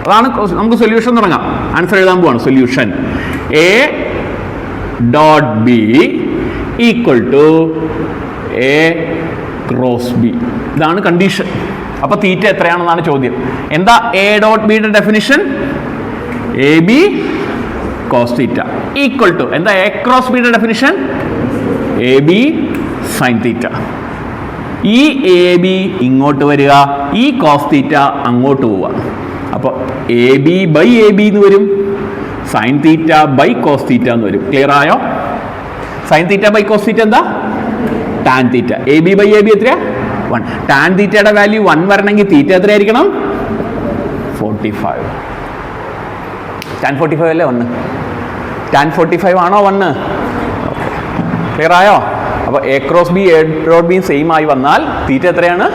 അതാണ് നമുക്ക് സൊല്യൂഷൻ തുടങ്ങാം. ആൻസർ എഴുതാൻ പോവാണ്. Solution A dot B equal to A cross B. ഇതാണ് കണ്ടീഷൻ. അപ്പൊ തീറ്റ എത്രയാണെന്നാണ് ചോദ്യം. എന്താ എ ഡോട്ട് ബിയുടെ definition? A B cos theta equal to എന്താ എ ക്രോസ് ബിയുടെ definition? A B sine theta. ഈ എ ബി ഇങ്ങോട്ട് വരിക, ഈ കോസ് തീറ്റ അങ്ങോട്ട് പോവുക. അപ്പോൾ A B by A B എന്ന് വരും, sine theta by cos theta എന്ന് വരും. ക്ലിയർ ആയോ? Sine theta by cos theta എന്താ? Tan theta. A B by A B എത്രയാ? 1. ടാൻ തീറ്റയുടെ വാല്യൂ 1 വരണമെങ്കിൽ തീറ്റ എത്രയായിരിക്കണം? 45. ടാൻ 45 അല്ലേ 1? ടാൻ 45 ആണോ 1? ഓക്കെ, ക്ലിയർ ആയോ? അപ്പോൾ A cross B A dot B same ആയി വന്നാൽ തീറ്റ എത്രയാണ്?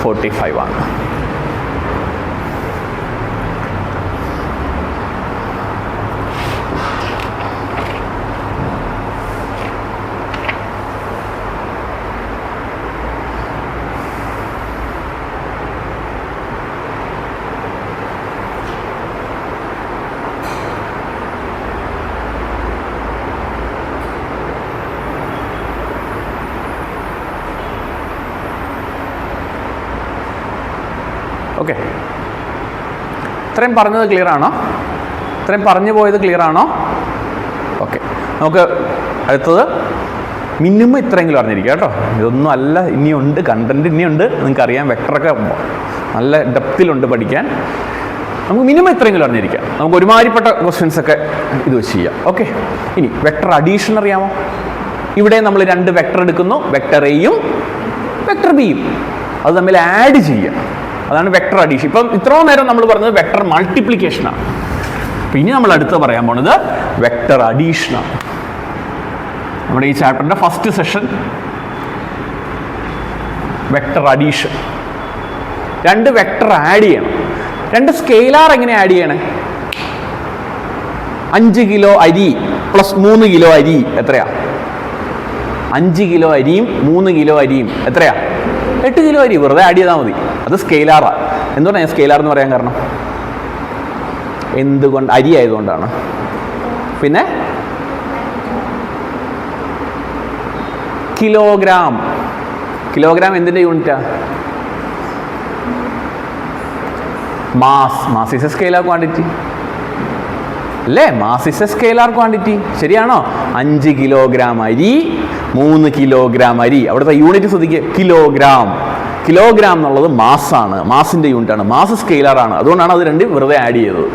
45 ആണ്. ഓക്കെ, ഇത്രയും പറഞ്ഞത് ക്ലിയർ ആണോ? ഇത്രയും പറഞ്ഞു പോയത് ക്ലിയർ ആണോ? ഓക്കെ, നമുക്ക് അടുത്തത് മിനിമം ഇത്രയെങ്കിലും അറിഞ്ഞിരിക്കുക കേട്ടോ. ഇതൊന്നും അല്ല, ഇനിയുണ്ട് കണ്ടന്റ്, ഇനിയുണ്ട്. നിങ്ങൾക്കറിയാം വെക്ടറൊക്കെ നല്ല ഡെപ്തിലുണ്ട് പഠിക്കാൻ. നമുക്ക് മിനിമം ഇത്രയെങ്കിലും അറിഞ്ഞിരിക്കാം. നമുക്ക് ഒരുമാതിരിപ്പെട്ട ക്വസ്റ്റ്യൻസ് ഒക്കെ ഇത് വെച്ച് ചെയ്യാം. ഓക്കെ, ഇനി വെക്ടർ അഡീഷൻ അറിയാമോ? ഇവിടെ നമ്മൾ 2 വെക്ടർ എടുക്കുന്നു, വെക്ടർ എയും വെക്ടർ ബിയും. അത് തമ്മിൽ ആഡ് ചെയ്യുക, അതാണ് വെക്ടർ അഡീഷൻ. ഇപ്പം ഇത്രയും നേരം നമ്മൾ പറഞ്ഞത് വെക്ടർ മൾട്ടിപ്ലിക്കേഷനാണ്. അപ്പം ഇനി നമ്മൾ അടുത്ത് പറയാൻ പോണത് വെക്ടർ അഡീഷനാണ്. നമ്മുടെ ഈ ചാപ്റ്ററിൻ്റെ first session vector addition. 2 vector add ചെയ്യണം. 2 സ്കെയിലാർ എങ്ങനെ ആഡ് ചെയ്യണേ? 5 കിലോ അരി പ്ലസ് 3 കിലോ അരി എത്രയാ? 5 കിലോ അരിയും 3 കിലോ അരിയും എത്രയാ? 8 കിലോ അരി. വെറുതെ ആഡ് ചെയ്താൽ മതി. അത് സ്കെയിലാറാണ്. എന്തുകൊണ്ടാണ് ഞാൻ സ്കെയിലാർ എന്ന് പറയാൻ കാരണം? എന്തുകൊണ്ട്? അരി ആയതുകൊണ്ടാണ്. പിന്നെ കിലോഗ്രാം. കിലോഗ്രാം എന്തിൻ്റെ യൂണിറ്റാ? Mass. Mass is a scalar quantity അല്ലേ? Mass is a scalar quantity. ശരിയാണോ? 5 കിലോഗ്രാം അരി 3 കിലോഗ്രാം അരി. അവിടുത്തെ യൂണിറ്റ് ശ്രദ്ധിക്കുക, കിലോഗ്രാം. കിലോഗ്രാം എന്നുള്ളത് മാസ്സാണ്, മാസിൻ്റെ യൂണിറ്റാണ്. മാസ് സ്കെയിലാറാണ്, അതുകൊണ്ടാണ് അത് 2 വെറുതെ ആഡ് ചെയ്തത്.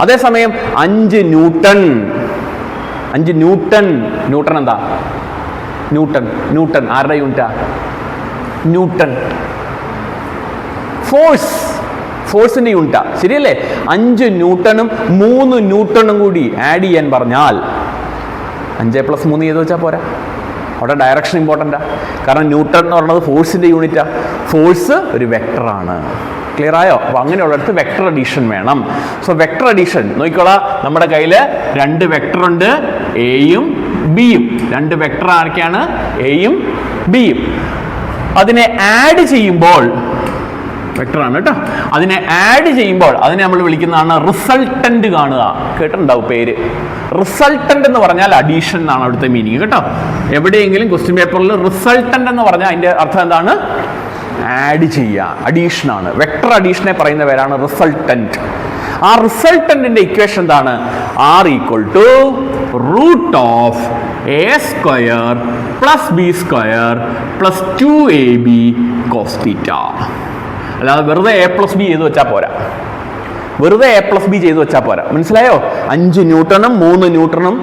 അതേസമയം 5 ന്യൂട്ടൺ. 5 ന്യൂട്ടൺ. ന്യൂട്ടൺ എന്താ? ന്യൂട്ടൺ ആരുടെ യൂണിറ്റാ? ന്യൂട്ടൺ. ഫോഴ്സിന്റെ യൂണിറ്റാ. ശരിയല്ലേ? 5 ന്യൂട്ടണും 3 ന്യൂട്ടണും കൂടി ആഡ് ചെയ്യാൻ പറഞ്ഞാൽ 5 + 3 ചെയ്ത് വെച്ചാൽ പോരാ. അവിടെ ഡയറക്ഷൻ ഇമ്പോർട്ടൻ്റാ. കാരണം ന്യൂട്ടൺ എന്ന് പറയുന്നത് ഫോഴ്സിന്റെ യൂണിറ്റാ. ഫോഴ്സ് ഒരു വെക്ടറാണ്. ക്ലിയർ ആയോ? അപ്പോൾ അങ്ങനെയുള്ളടത്ത് വെക്ടർ അഡീഷൻ വേണം. സോ വെക്ടർ അഡീഷൻ നോക്കിക്കോളാം. നമ്മുടെ കയ്യിൽ 2 വെക്ടർ ഉണ്ട്, എയും ബിയും. 2 വെക്ടർ ആരൊക്കെയാണ്? എയും ബിയും. അതിനെ ആഡ് ചെയ്യുമ്പോൾ വെക്ടറാണ് കേട്ടോ. അതിനെ ആഡ് ചെയ്യുമ്പോൾ അതിനെ നമ്മൾ വിളിക്കുന്നതാണ് റിസൾട്ടന്റ് കാണുക. കേട്ടിട്ടുണ്ടാവും പേര്. റിസൾട്ടന്റ് എന്ന് പറഞ്ഞാൽ അഡീഷൻ എന്നാണ് അവിടുത്തെ മീനിങ് കേട്ടോ. എവിടെയെങ്കിലും ക്വസ്റ്റ്യൻ പേപ്പറിൽ റിസൾട്ടന്റ് എന്ന് പറഞ്ഞാൽ അതിന്റെ അർത്ഥം എന്താണ്? ആഡ് ചെയ്യുക, അഡീഷൻ ആണ്. വെക്ടർ അഡീഷനെ പറയുന്ന പേരാണ് റിസൾട്ടന്റ്. ആ റിസൾട്ടന്റിന്റെ ഇക്വേഷൻ എന്താണ്? R equal to root of A square plus B square plus 2ab cos theta. അല്ലാതെ വെറുതെ എ പ്ലസ് ബി ചെയ്ത് വെച്ചാൽ പോരാ, വെറുതെ എ പ്ലസ് ബി ചെയ്ത് വെച്ചാൽ പോരാ. മനസ്സിലായോ? 5 ന്യൂട്ടണും 3 ന്യൂട്ടണും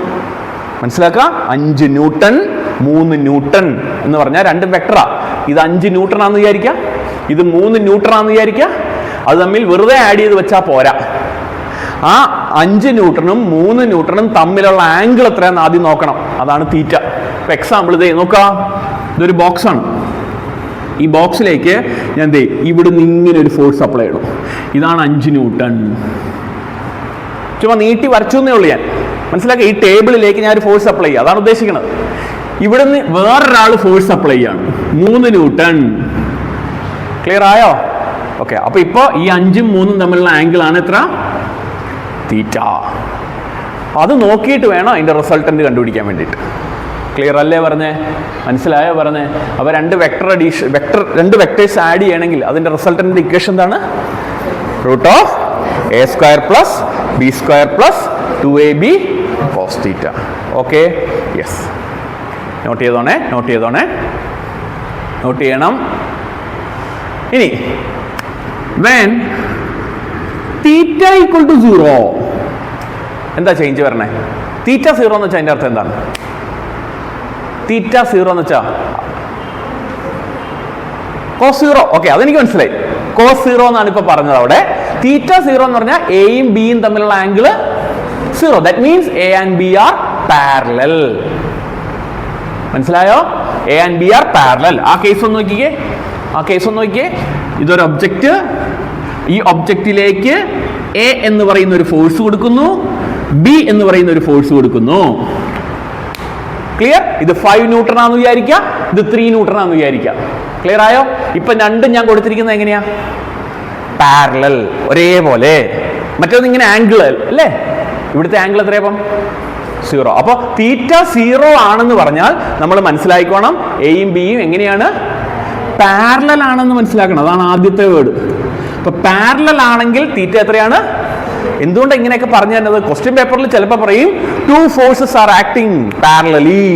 മനസ്സിലാക്കുക. 5 ന്യൂട്ടൺ 3 ന്യൂട്ടൺ എന്ന് പറഞ്ഞാൽ രണ്ടും വെക്ടറാ. ഇത് 5 ന്യൂട്ടൺ ആണെന്ന് വിചാരിക്കുക, ഇത് 3 ന്യൂട്ടൺ ആണെന്ന് വിചാരിക്കുക. അത് തമ്മിൽ വെറുതെ ആഡ് ചെയ്ത് വെച്ചാൽ പോരാ. ആ 5 ന്യൂട്ടണും 3 ന്യൂട്ടണും തമ്മിലുള്ള ആംഗിൾ എത്രയാണെന്ന് ആദ്യം നോക്കണം. അതാണ് തീറ്റ. ഇപ്പൊ എക്സാമ്പിൾ ഇതേ നോക്കാം. ഇതൊരു ബോക്സ് ആണ്. ഈ ബോക്സിലേക്ക് ഞാൻ ദേ ഇവിടുന്ന് ഇങ്ങനെ ഒരു ഫോഴ്സ് അപ്ലൈ ചെയ്യണം. ഇതാണ് 5 ന്യൂട്ടൺ. ചുമ്മാ നീട്ടി വരച്ചു എന്നേ ഉള്ളൂ ഞാൻ. മനസ്സിലാക്കുക? ഈ ടേബിളിലേക്ക് ഞാൻ ഒരു ഫോഴ്സ് അപ്ലൈ ചെയ്യുക, അതാണ് ഉദ്ദേശിക്കുന്നത്. ഇവിടുന്ന് വേറൊരാൾ ഫോഴ്സ് അപ്ലൈ ചെയ്യാണ്, 3 ന്യൂട്ടൺ. ക്ലിയർ ആയോ? ഓക്കെ. അപ്പൊ ഇപ്പൊ ഈ 5ഉം 3ഉം തമ്മിലുള്ള ആംഗിൾ ആണ് എത്ര? തീറ്റ. അത് നോക്കിയിട്ട് വേണം അതിന്റെ റിസൾട്ടന്റ് കണ്ടുപിടിക്കാൻ വേണ്ടിയിട്ട്. ക്ലിയർ അല്ലേ പറഞ്ഞേ? മനസ്സിലായോ പറഞ്ഞേ? അപ്പോൾ രണ്ട് വെക്ടേഴ്സ് ആഡ് ചെയ്യണമെങ്കിൽ അതിന്റെ റിസൾട്ടന്റ് ഇക്വേഷൻ എന്താണ്? Root of A square plus B square plus 2ab cos theta. Okay, yes. Note ചെയ്തോണേ, നോട്ട് ചെയ്തോണേ, നോട്ട് ചെയ്യണം. ഇനി when തീറ്റ ഈക്വൽ ടു 0 എന്താ ചേഞ്ച് വരണേ? തീറ്റ 0 എന്ന് വെച്ചാൽ അതിന്റെ അർത്ഥം എന്താണ്? തീറ്റ 0 എന്ന് വെച്ചാ കോസ് 0. ഓക്കെ, അതെനിക്ക് മനസ്സിലായി. കോസ് 0 എന്നാണ് ഇപ്പൊ പറഞ്ഞത്. അവിടെ തീറ്റ 0 എന്ന് പറഞ്ഞാൽ എയും ബിയും തമ്മിലുള്ള angle 0. That means A and B are parallel. മനസ്സിലായോ? A and B are parallel. ആ കേസ് ഒന്ന് നോക്കിക്കേ, ആ കേസ് ഒന്ന് നോക്കിക്കേ. ഇതൊരു ഒബ്ജക്റ്റ്, ഈ ഒബ്ജക്റ്റിലേക്ക് എ എന്ന് പറയുന്ന ഒരു ഫോഴ്സ് കൊടുക്കുന്നു, ബി എന്ന് പറയുന്ന ഒരു ഫോഴ്സ് കൊടുക്കുന്നു. ക്ലിയർ? ഇത് 5 ന്യൂട്ടൺ ആണെന്ന് വിചാരിക്കുക, ഇത് 3 ന്യൂട്ടൺ ആണെന്ന് വിചാരിക്കുക. ക്ലിയർ ആയോ? ഇപ്പൊ രണ്ടും ഞാൻ കൊടുത്തിരിക്കുന്നത് എങ്ങനെയാ? പാരലൽ, ഒരേപോലെ. മറ്റൊന്ന് ഇങ്ങനെ ആംഗിൾ അല്ലേ? ഇവിടുത്തെ ആംഗിൾ എത്രയപ്പം? 0. അപ്പൊ തീറ്റ 0 ആണെന്ന് പറഞ്ഞാൽ നമ്മൾ മനസ്സിലാക്കിക്കോണം എയും ബിയും എങ്ങനെയാണ്? പാരലൽ ആണെന്ന് മനസ്സിലാക്കണം. അതാണ് ആദ്യത്തെ വേർഡ്. അപ്പൊ പാരലൽ ആണെങ്കിൽ തീറ്റ എത്രയാണ്? എന്തുകൊണ്ട് ഇങ്ങനെയൊക്കെ പറഞ്ഞു തന്നത്? ക്വസ്റ്റ്യൻ പേപ്പറിൽ ചിലപ്പോൾ പറയും 2 forces are acting parallelly.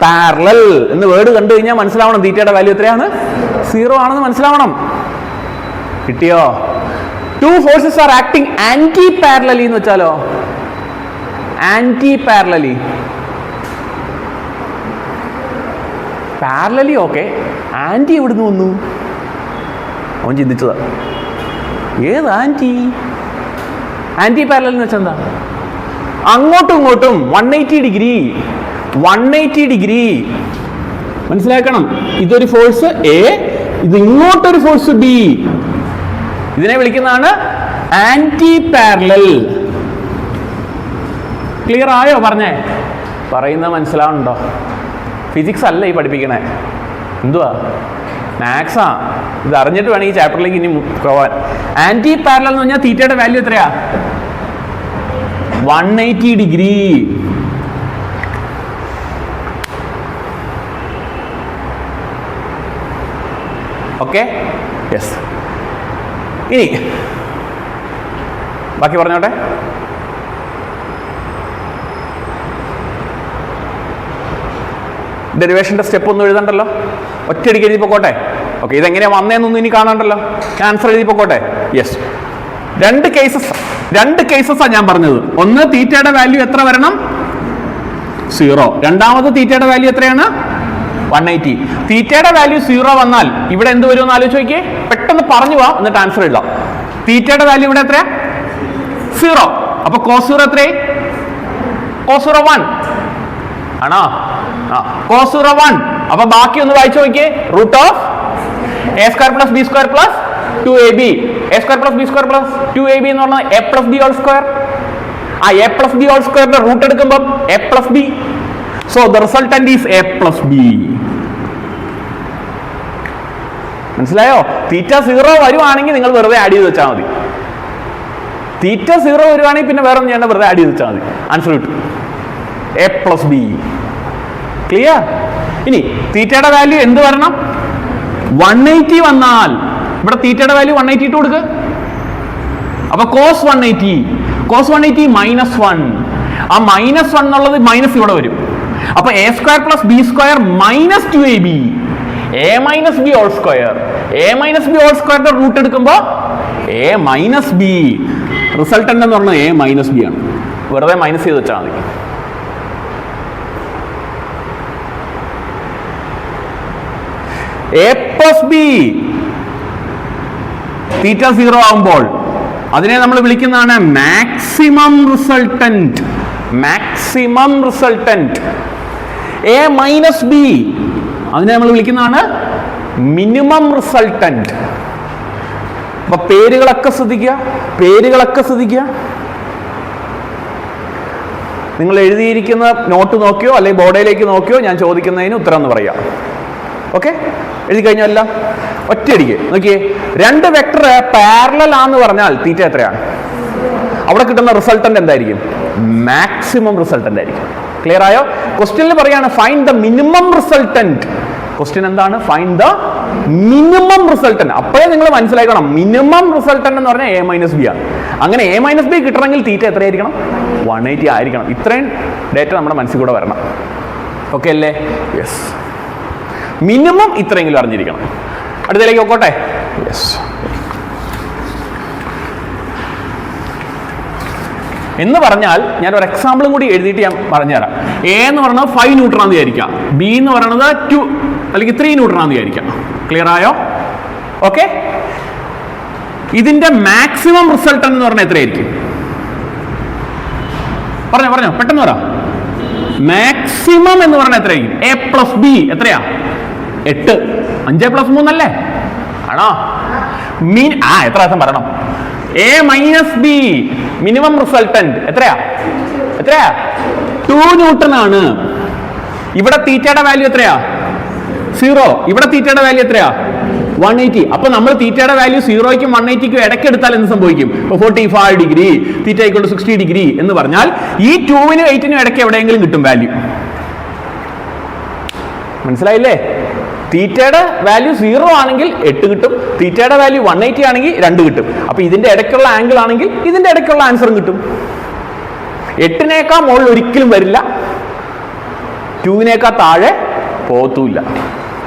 Parallel എന്ന് വേർഡ് കണ്ടു കഴിഞ്ഞാൽ മനസ്സിലാവണം തീറ്റയുടെ വാല്യൂ എത്രയാണ്? 0 ആണെന്ന് മനസ്സിലാവണം. കിട്ടിയോ? 2 forces are acting anti parallelly എന്ന് വെച്ചാലോ? Anti parallelly. Parallelly okay, anti എവിടുന്ന് വന്നു? അവൻ ചിന്തിച്ചതാ. ഏത് ആന്റി? ആന്റി പാരലൽ എന്ന് വെച്ചാൽ എന്താ? അങ്ങോട്ടും ഇങ്ങോട്ടും 180 ഡിഗ്രി, 180 ഡിഗ്രി. മനസ്സിലാക്കണം. ഇതൊരു ഫോഴ്സ് എ, ഇത് ഇങ്ങോട്ടൊരു ഫോഴ്സ് ബി. ഇതിനെ വിളിക്കുന്നതാണ് ആന്റി പാരലൽ. ക്ലിയർ ആയോ? പറഞ്ഞേ, പറയുന്നത് മനസ്സിലാവുന്നുണ്ടോ? ഫിസിക്സ് അല്ല ഈ പഠിപ്പിക്കണേ, എന്തുവാ? മാത്സാ. ഇത് അറിഞ്ഞിട്ട് വേണം ഈ ചാപ്റ്ററിലേക്ക് ഇനി പോവാൻ. ആന്റി പാരലൽ എന്ന് പറഞ്ഞാൽ തീറ്റയുടെ വാല്യൂ എത്രയാ? 180 ഡിഗ്രി. Okay, yes. ഇനി ബാക്കി പറഞ്ഞോട്ടെ. ഡെറിവേഷന്റെ സ്റ്റെപ്പ് ഒന്നും എഴുതണ്ടല്ലോ, ഒറ്റയടിക്ക് എഴുതി പൊക്കോട്ടെ. ഓക്കെ, ഇതെങ്ങനെയാ വന്നേന്നൊന്നും ഇനി കാണണ്ടല്ലോ, ആൻസർ എഴുതി പൊക്കോട്ടെ. യെസ്. രണ്ട് കേസസാണ് ഞാൻ പറഞ്ഞത്. ഒന്ന്, തീറ്റയുടെ വാല്യൂ എത്ര വരണം? 0. രണ്ടാമത് തീറ്റയുടെ വാല്യൂ എത്രയാണ്? 180. തീറ്റയുടെ വാല്യൂ 0 വന്നാൽ ഇവിടെ എന്ത് വരുമെന്ന് ആലോചിച്ച് നോക്കിയേ. പെട്ടെന്ന് പറഞ്ഞു പോവാം, എന്നിട്ട് ആൻസർ എഴുതാം. തീറ്റയുടെ വാല്യൂ ഇവിടെ എത്രയാ? 0. അപ്പൊ cos 0 എത്രയായി? cos 0 1 ആണോ? cos 0 1. അപ്പൊ ബാക്കി ഒന്ന് വായിച്ചു നോക്കിയേ. Root of A square plus B square plus 2ab. A square plus B square plus 2ab എന്ന് പറഞ്ഞാൽ A plus B whole square. ആ എ പ്ലസ് ബി ഹോൾ സ്ക്വയറിന്റെ റൂട്ട് എടുക്കുമ്പോൾ A plus B. So the resultant is A plus B. മനസ്സിലായോ? Theta 0 വരുവാണെങ്കിൽ നിങ്ങൾ വെറുതെ add ചെയ്ത് വെച്ചാൽ മതി. തീറ്റ 0 വരുവാണെങ്കിൽ പിന്നെ വേറെ ഒന്നും ചെയ്യേണ്ട, വെറുതെ ആഡ് ചെയ്ത് വെച്ചാൽ മതി, ആൻസർ കിട്ടും. A + B. ക്ലിയർ? ഇനി തീറ്റയുടെ വാല്യൂ എന്ത് വരണം? 180 വന്നാൽ ഇവിടെ തീറ്റയുടെ വാല്യൂ 180 ഇട്ട് കൊടുക്കുക. അപ്പൊ cos 180 -1. ആ -1 എന്നുള്ളത് മൈനസ് ഇവിടെ വരും. അപ്പൊ a² + b² - 2ab. a - b whole square. a - b whole സ്ക്വയറിന്റെ റൂട്ട് എടുക്കുമ്പോ a - b. റിസൾട്ടന്റ് എന്ന് പറഞ്ഞാൽ a - b ആണ്. വെറുതെ മൈനസ് ചെയ്ത് വെച്ചാൽ മതി. a + b തീറ്റ 0 ആവുമ്പോൾ അതിനെ നമ്മൾ വിളിക്കുന്നതാണ് maximum resultant. Maximum resultant. a - b അതിനെ നമ്മൾ വിളിക്കുന്നതാണ് മിനിമം റിസൾട്ടന്റ്. അപ്പൊ പേരുകളൊക്കെ ശ്രദ്ധിക്കുക. നിങ്ങൾ എഴുതിയിരിക്കുന്ന നോട്ട് നോക്കിയോ അല്ലെങ്കിൽ ബോർഡിലേക്ക് നോക്കിയോ ഞാൻ ചോദിക്കുന്നതിന് ഉത്തരം എന്ന് പറയാം. ഓക്കെ, എഴുതി കഴിഞ്ഞല്ല ഒറ്റയടിക്ക് നോക്കിയേ. 2 വെക്ടർ പാരലൽ ആന്ന് പറഞ്ഞാൽ തീറ്റ എത്രയാണ്? അവിടെ കിട്ടുന്ന റിസൾട്ടന്റ് എന്തായിരിക്കും? മാക്സിമം റിസൾട്ടന്റ് ആയിരിക്കും. ക്ലിയർ ആയോ? ക്വസ്റ്റ്യനിൽ പറയാണ് find the minimum resultant. Question എന്താണ്? Find the minimum resultant. അപ്പോഴേ നിങ്ങൾ മനസ്സിലാക്കണം മിനിമം റിസൾട്ടന്റ് എന്ന് പറഞ്ഞാൽ a - b ആണ്. അങ്ങനെ a - b കിട്ടണമെങ്കിൽ തീറ്റ എത്രയായിരിക്കണം? 180 ആയിരിക്കണം. ഇത്രയും ഡേറ്റ നമ്മുടെ മനസ്സിൽ കൂടെ വരണം. ഓക്കെ അല്ലേ? യെസ്, മിനിമം ഇത്രയെങ്കിലും അറിഞ്ഞിരിക്കണം. അടുത്തതിലേക്ക് നോക്കട്ടെ. യെസ്, എന്ന് പറഞ്ഞാൽ ഞാൻ ഒരു എക്സാമ്പിളും കൂടി എഴുതിയിട്ട് ഞാൻ പറഞ്ഞുതരാം. a എന്ന് പറയുന്നത് 5 ന്യൂട്ടൺ ആണെന്ന് വിചാരിക്കാം, b എന്ന് പറയുന്നത് 2 അല്ലെങ്കിൽ 3 ന്യൂട്ടൺ ആണെന്ന് വിചാരിക്കാം. ക്ലിയർ ആയോ? ഓക്കെ, ഇതിന്റെ മാക്സിമം റിസൾട്ടന്റ് എന്ന് പറഞ്ഞാൽ എത്രയായിരിക്കും? പറഞ്ഞോ പെട്ടെന്ന് പറ. മാക്സിമം എന്ന് പറഞ്ഞാൽ എത്രയായിരിക്കും? a + b എത്രയാ? 8. 5 + 3 അല്ലേ? ആണോ? എത്ര ദിവസം പറയണം? a - b മിനിമം റിസൾട്ടന്റ് എത്രയാ? 2 ന്യൂട്ടൺ ആണ്. ഇവിടെ തീറ്റയുടെ വാല്യൂ എത്രയാ? 0. ഇവിടെ തീറ്റയുടെ വാല്യൂ എത്രയാ? 180. അപ്പൊ നമ്മൾ തീറ്റയുടെ വാല്യൂ 0ക്കും 180ക്കും ഇടയ്ക്ക് എടുത്താൽ എന്ത് സംഭവിക്കും? ഇപ്പൊ 45 ഡിഗ്രി, തീറ്റ = 60 ഡിഗ്രി എന്ന് പറഞ്ഞാൽ ഈ 2നും 8നും ഇടയ്ക്ക് എവിടെയെങ്കിലും കിട്ടും വാല്യൂ. മനസ്സിലായില്ലേ? തീറ്റയുടെ വാല്യൂ 0 ആണെങ്കിൽ 8 കിട്ടും, തീറ്റയുടെ വാല്യൂ 180 ആണെങ്കിൽ 2 കിട്ടും. അപ്പൊ ഇതിന്റെ ഇടയ്ക്കുള്ള ആംഗിൾ ആണെങ്കിൽ ഇതിന്റെ ഇടയ്ക്കുള്ള ആൻസറും കിട്ടും. 8നേക്കാൾ മുകളിൽ ഒരിക്കലും വരില്ല, 2നേക്കാൾ താഴെ പോകത്തുമില്ല.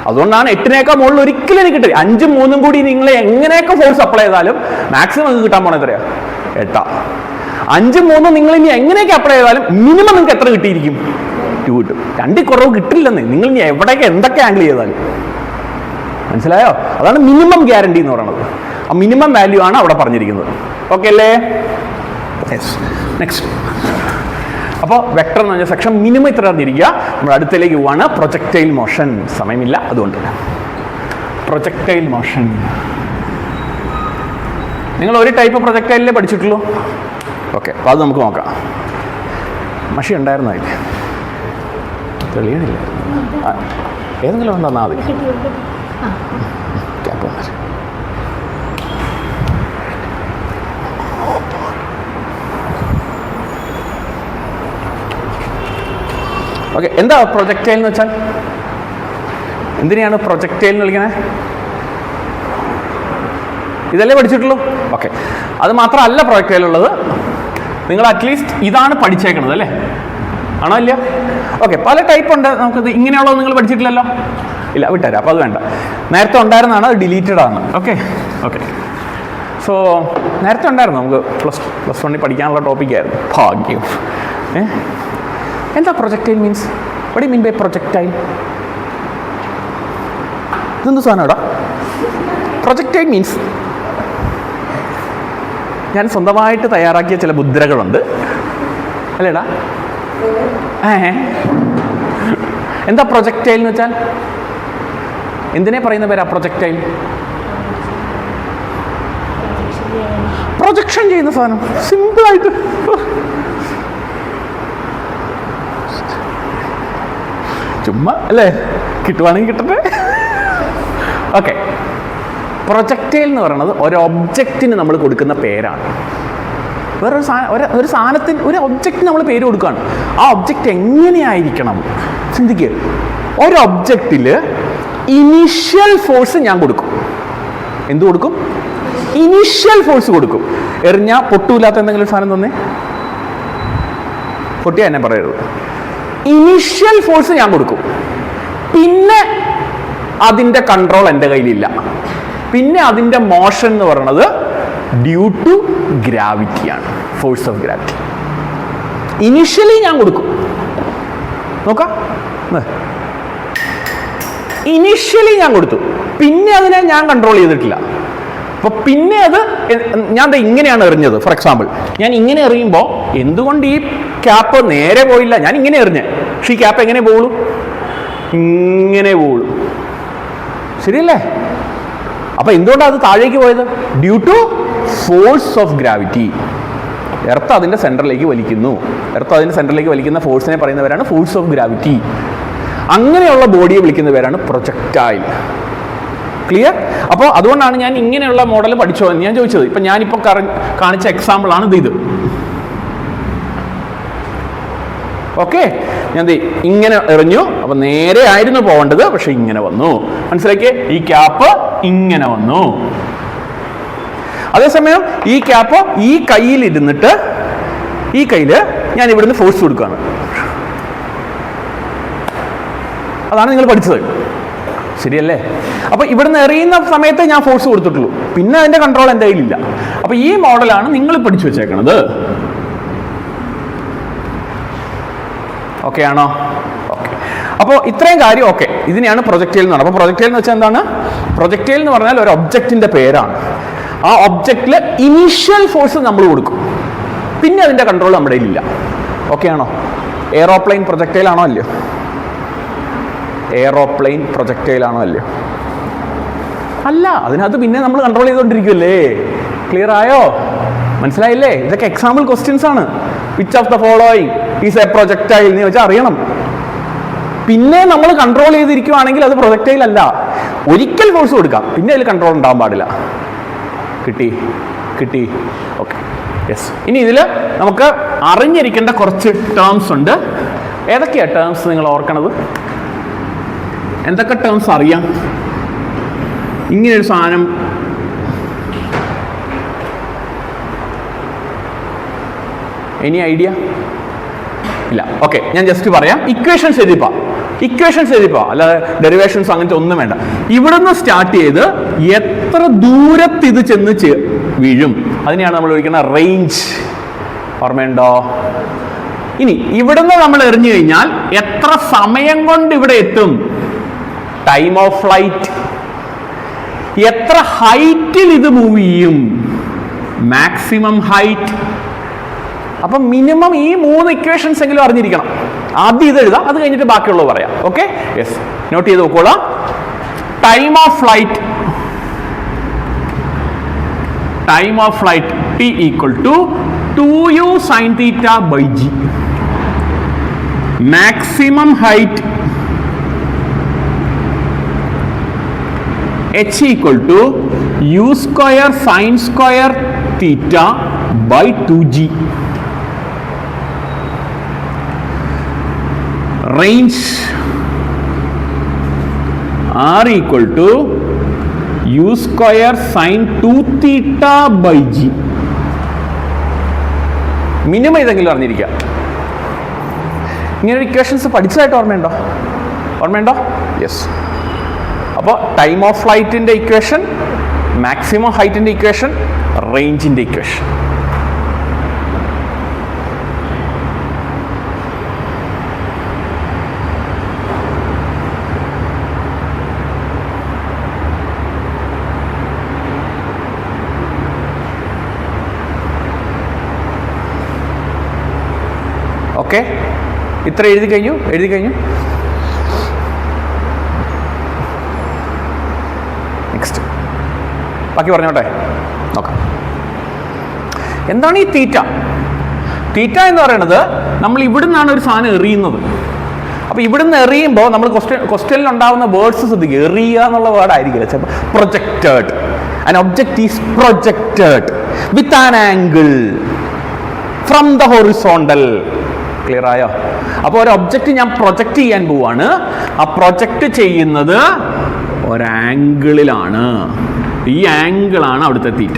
അതുകൊണ്ടാണ് 8നേക്കാൾ മുകളിൽ ഒരിക്കലും എനിക്ക് കിട്ടില്ല. 5ഉം 3ഉം കൂടി നിങ്ങൾ എങ്ങനെയൊക്കെ ഫോഴ്സ് അപ്ലൈ ചെയ്താലും മാക്സിമം നിങ്ങൾക്ക് കിട്ടാൻ പോണ എത്രയാ? 8. 5ഉം 3ഉം നിങ്ങൾ ഇനി എങ്ങനെയൊക്കെ അപ്ലൈ ചെയ്താലും മിനിമം നിങ്ങൾക്ക് എത്ര കിട്ടിയിരിക്കും? 2 കിട്ടും. 2 കുറവ് കിട്ടില്ലെന്ന് നിങ്ങൾ ഇനി എവിടെയൊക്കെ എന്തൊക്കെ ആംഗിൾ ചെയ്താലും. മനസ്സിലായോ? അതാണ് മിനിമം ഗ്യാരണ്ടി എന്ന് പറയുന്നത്. ആ മിനിമം വാല്യൂ ആണ് അവിടെ പറഞ്ഞിരിക്കുന്നത്. ഓക്കെ അല്ലേ? നെക്സ്റ്റ്. അപ്പോൾ വെക്ടർ എന്ന് പറഞ്ഞ സെക്ഷൻ മിനിമം ഇത്ര അറിഞ്ഞിരിക്കുക. നമ്മൾ അടുത്തേക്ക് പോവാണ്. Projectile motion. സമയമില്ല, അതുകൊണ്ട് പ്രൊജക്ടൈൽ മോഷൻ. നിങ്ങൾ ഒരു ടൈപ്പ് പ്രൊജക്ടൈലിലേ പഠിച്ചിട്ടുള്ളൂ. ഓക്കെ, അപ്പോൾ അത് നമുക്ക് നോക്കാം. മഷി ഉണ്ടായിരുന്നോ? അതിൽ തെളിയണില്ല. ഏതെങ്കിലും ഉണ്ടോ? മതി. ഓക്കെ, എന്താ പ്രൊജക്ടൈൽ എന്ന് വെച്ചാൽ? എന്തിനെയാണ് പ്രൊജക്ടൈൽ എന്ന് വിളിക്കുന്നത്? ഇതല്ലേ പഠിച്ചിട്ടുള്ളൂ. ഓക്കെ, അത് മാത്രമല്ല പ്രൊജക്ടൈൽ ഉള്ളത്. നിങ്ങൾ അറ്റ്ലീസ്റ്റ് ഇതാണ് പഠിച്ചേക്കണത് അല്ലേ? ആണോ ഇല്ല? ഓക്കെ, പല ടൈപ്പ് ഉണ്ട്. നമുക്കിത് ഇങ്ങനെയുള്ളത് നിങ്ങൾ പഠിച്ചിട്ടില്ലല്ലോ. ഇല്ല, വിട്ടുതരാം. അപ്പോൾ അത് വേണ്ട. നേരത്തെ ഉണ്ടായിരുന്നതാണ്, അത് ഡിലീറ്റഡ് ആണ്. ഓക്കെ. സോ നേരത്തെ ഉണ്ടായിരുന്നു, നമുക്ക് പ്ലസ് 1 പഠിക്കാനുള്ള ടോപ്പിക്കായിരുന്നു. ഭാഗ്യം. എന്താ projectile means? What you mean by projectile? ഇതെന്ത് സാധനമാടാ പ്രൊജക്ടൈൽ മീൻസ്? ഞാൻ സ്വന്തമായിട്ട് തയ്യാറാക്കിയ ചില മുദ്രകളുണ്ട് അല്ലേടാ. എന്താ പ്രൊജക്ടൈൽ എന്ന് വെച്ചാൽ? എന്തിനെ പറയുന്ന പേരാ പ്രൊജക്ടൈൽ? പ്രൊജക്ഷൻ ചെയ്യുന്ന സാധനം. സിമ്പിളായിട്ട്. ചുമ്മാ അല്ലേ, കിട്ടുവാണെങ്കിൽ കിട്ടട്ടെ. ഓക്കെ, പ്രൊജക്ടൈൽ എന്ന് പറയുന്നത് ഒരു ഒബ്ജക്റ്റിന് നമ്മൾ കൊടുക്കുന്ന പേരാണ്. ഒരു സാധനത്തിന് ഒരു ഒബ്ജക്റ്റ് നമ്മൾ പേര് കൊടുക്കുകയാണ്. ആ ഒബ്ജക്റ്റ് എങ്ങനെയായിരിക്കണം ചിന്തിക്കുക. ഒരു ഒബ്ജക്റ്റിൽ ഇനീഷ്യൽ ഫോഴ്സ് ഞാൻ കൊടുക്കും. എന്ത് കൊടുക്കും? ഇനീഷ്യൽ ഫോഴ്സ് കൊടുക്കും. എറിഞ്ഞാൽ പൊട്ടൂല്ലാത്ത എന്തെങ്കിലും സാധനം തന്നെ പൊട്ടിയാ എന്നെ പറയരുത്. ഇനീഷ്യൽ ഫോഴ്സ് ഞാൻ കൊടുക്കും. പിന്നെ അതിൻ്റെ കൺട്രോൾ എൻ്റെ കയ്യിലില്ല. പിന്നെ അതിൻ്റെ മോഷൻ എന്ന് പറയുന്നത് ഡ്യൂ ടു ഗ്രാവിറ്റിയാണ്, ഫോഴ്സ് ഓഫ് ഗ്രാവിറ്റി. ഇനിഷ്യലി ഞാൻ കൊടുക്കും. നോക്കാം, ഇനിഷ്യലി ഞാൻ കൊടുത്തു, പിന്നെ അതിനെ ഞാൻ കൺട്രോൾ ചെയ്തിട്ടില്ല. അപ്പൊ പിന്നെ അത് ഞാൻ ഇങ്ങനെയാണ് എറിഞ്ഞത്. ഫോർ എക്സാമ്പിൾ, ഞാൻ ഇങ്ങനെ എറിയുമ്പോൾ എന്തുകൊണ്ട് ഈ ക്യാപ്പ് നേരെ പോയില്ല? ഞാൻ ഇങ്ങനെ എറിഞ്ഞേ, പക്ഷെ ഈ ക്യാപ്പ് എങ്ങനെ പോളൂ? ഇങ്ങനെ പോളൂ. ശരിയല്ലേ? അപ്പൊ എന്തുകൊണ്ടാണ് അത് താഴേക്ക് പോയത്? Due to force of gravity. Earth അതിന്റെ സെന്ററിലേക്ക് വലിക്കുന്നു. എർത്ത് അതിന്റെ സെന്ററിലേക്ക് വലിക്കുന്ന ഫോഴ്സിനെ പറയുന്നവരാണ് ഫോഴ്സ് ഓഫ് ഗ്രാവിറ്റി. അങ്ങനെയുള്ള ബോഡിയെ വിളിക്കുന്ന പേരാണ് പ്രൊജക്ടൈൽ. ക്ലിയർ? അപ്പോൾ അതുകൊണ്ടാണ് ഞാൻ ഇങ്ങനെയുള്ള മോഡൽ പഠിച്ചോ എന്ന് ഞാൻ ചോദിച്ചത്. ഇപ്പം ഞാനിപ്പോൾ കാണിച്ച എക്സാമ്പിളാണ് ഇത്. ഓക്കെ, ഞാൻ ഇങ്ങനെ എറിഞ്ഞു. അപ്പം നേരെ ആയിരുന്നു പോകേണ്ടത്, പക്ഷെ ഇങ്ങനെ വന്നു. മനസ്സിലാക്കിയേ? ഈ ക്യാപ്പ് ഇങ്ങനെ വന്നു. അതേസമയം ഈ ക്യാപ്പ് ഈ കയ്യിൽ ഇരുന്നിട്ട് ഈ കയ്യിൽ ഞാൻ ഇവിടുന്ന് ഫോഴ്സ് കൊടുക്കുകയാണ്. അതാണ് നിങ്ങൾ പഠിച്ചത്. ശരിയല്ലേ? അപ്പൊ ഇവിടുന്ന് എറിയുന്ന സമയത്ത് ഞാൻ ഫോഴ്സ് കൊടുത്തിട്ടുള്ളൂ, പിന്നെ അതിന്റെ കൺട്രോൾ എൻ്റെ കയ്യിലില്ല. അപ്പൊ ഈ മോഡലാണ് നിങ്ങൾ പഠിച്ചു വെച്ചേക്കണത്. ഓക്കെ ആണോ? ഓക്കെ. അപ്പോൾ ഇത്രയും കാര്യം ഓക്കെ. ഇതിനെയാണ് പ്രൊജക്ടൈൽ എന്ന് പറയുന്നത്. അപ്പോൾ പ്രൊജക്ടൈൽ എന്ന് വെച്ചാൽ എന്താണ്? പ്രൊജക്ടൈൽ എന്ന് പറഞ്ഞാൽ ഒരു ഒബ്ജക്റ്റിന്റെ പേരാണ്. ആ ഒബ്ജക്റ്റിൽ ഇനീഷ്യൽ ഫോഴ്സ് നമ്മൾ കൊടുക്കും, പിന്നെ അതിന്റെ കൺട്രോൾ നമ്മുടെ കയ്യിലില്ല. ഓക്കെ ആണോ? എയ്റോപ്ലെയിൻ പ്രൊജക്ടൈൽ ആണോ അല്ലയോ? എയ്റോപ്ലെയിൻ പ്രൊജക്ടൈൽ ആണോ അല്ലയോ? അല്ല. അതിനകത്ത് പിന്നെ നമ്മൾ കൺട്രോൾ ചെയ്തുകൊണ്ടിരിക്കുമല്ലേ? ക്ലിയർ ആയോ? മനസ്സിലായില്ലേ? ഇതൊക്കെ എക്സാമ്പിൾ ക്വസ്റ്റ്യൻസ് ആണ്. Which of the following is A projectile എന്ന് വെച്ചാൽ അറിയണം. പിന്നെ നമ്മൾ കൺട്രോൾ ചെയ്തിരിക്കുവാണെങ്കിൽ അത് പ്രൊജക്ടൈൽ അല്ല. ഒരിക്കൽ ഫോഴ്സ് കൊടുക്കാം, പിന്നെ അതിൽ കൺട്രോൾ ഉണ്ടാവാൻ പാടില്ല. കിട്ടി? Okay, yes. ഇനി ഇതിൽ നമുക്ക് അറിഞ്ഞിരിക്കേണ്ട കുറച്ച് ടേംസ് ഉണ്ട്. ഏതൊക്കെയാ ടേംസ് നിങ്ങൾ ഓർക്കണത്? എന്തൊക്കെ ടേംസ് അറിയാം? ഇങ്ങനൊരു സാധനം എനി ഐഡിയ ഇല്ല? ഓക്കെ, ഞാൻ ജസ്റ്റ് പറയാം. ഇക്വേഷൻസ് എഴുതിപ്പോ അല്ലാതെ ഡെറിവേഷൻസ് അങ്ങനത്തെ ഒന്നും വേണ്ട. ഇവിടുന്ന് സ്റ്റാർട്ട് ചെയ്ത് എത്ര ദൂരത്ത് ഇത് ചെന്ന് വീഴും അതിനെയാണ് നമ്മൾ വിളിക്കുന്ന റേഞ്ച്. ഓർമ്മയുണ്ടോ? ഇനി ഇവിടുന്ന് നമ്മൾ എറിഞ്ഞു കഴിഞ്ഞാൽ എത്ര സമയം കൊണ്ട് ഇവിടെ എത്തും? Time of flight. എത്ര ഹൈറ്റിൽ ഇത് മൂവ് ചെയ്യും? Maximum height. അപ്പം മിനിമം ഈ 3 ഇക്വേഷൻസ് എങ്കിലും അറിഞ്ഞിരിക്കണം. ആദ്യം ഇത് എഴുതാം, അത് കഴിഞ്ഞിട്ട് ബാക്കിയുള്ളത് പറയാം. Okay, yes. നോട്ട് ചെയ്ത് നോക്കോളാം. Time of flight T equal to 2u sin theta by g. Maximum height h equal to u square sin square theta by 2g. Range r equal to u square sin 2 theta by g. Minimum ഇതെങ്കിലും അറിഞ്ഞിരിക്കുക. ഇങ്ങനെ equations പഠിച്ചതായിട്ട് ഓർമ്മയുണ്ടോ? Yes. അപ്പോൾ time of ഫ്ലൈറ്റിൻ്റെ equation, maximum ഹൈറ്റിൻ്റെ equation, റേഞ്ചിൻ്റെ equation. Okay, ഇത്ര എഴുതി കഴിഞ്ഞു. നെക്സ്റ്റ് ബാക്കി പറഞ്ഞോട്ടെ, നോക്കാം. എന്താണ് ഈ തീറ്റ? തീറ്റ എന്ന് പറയുന്നത് നമ്മൾ ഇവിടുന്നാണ് ഒരു സാധനം എറിയുന്നത്. അപ്പോൾ ഇവിടുന്ന് എറിയുമ്പോൾ നമ്മൾ ക്വസ്റ്റ്യനിൽ ഉണ്ടാവുന്ന വേർഡ്സ് ശ്രദ്ധിക്കുക. എറിയുക എന്നുള്ള വേർഡ് ആയിരിക്കില്ല ചിലപ്പോൾ. Projected. An object is projected with an angle. From the horizontal. Clear ആയോ? അപ്പോൾ ഒരു ഒബ്ജക്റ്റ് ഞാൻ പ്രൊജക്റ്റ് ചെയ്യാൻ പോവാണ്. ആ പ്രൊജക്റ്റ് ചെയ്യുന്നത് ഒരാംഗിളിലാണ്. ഈ ആംഗിളാണ് അവിടുത്തെ തീറ്റ.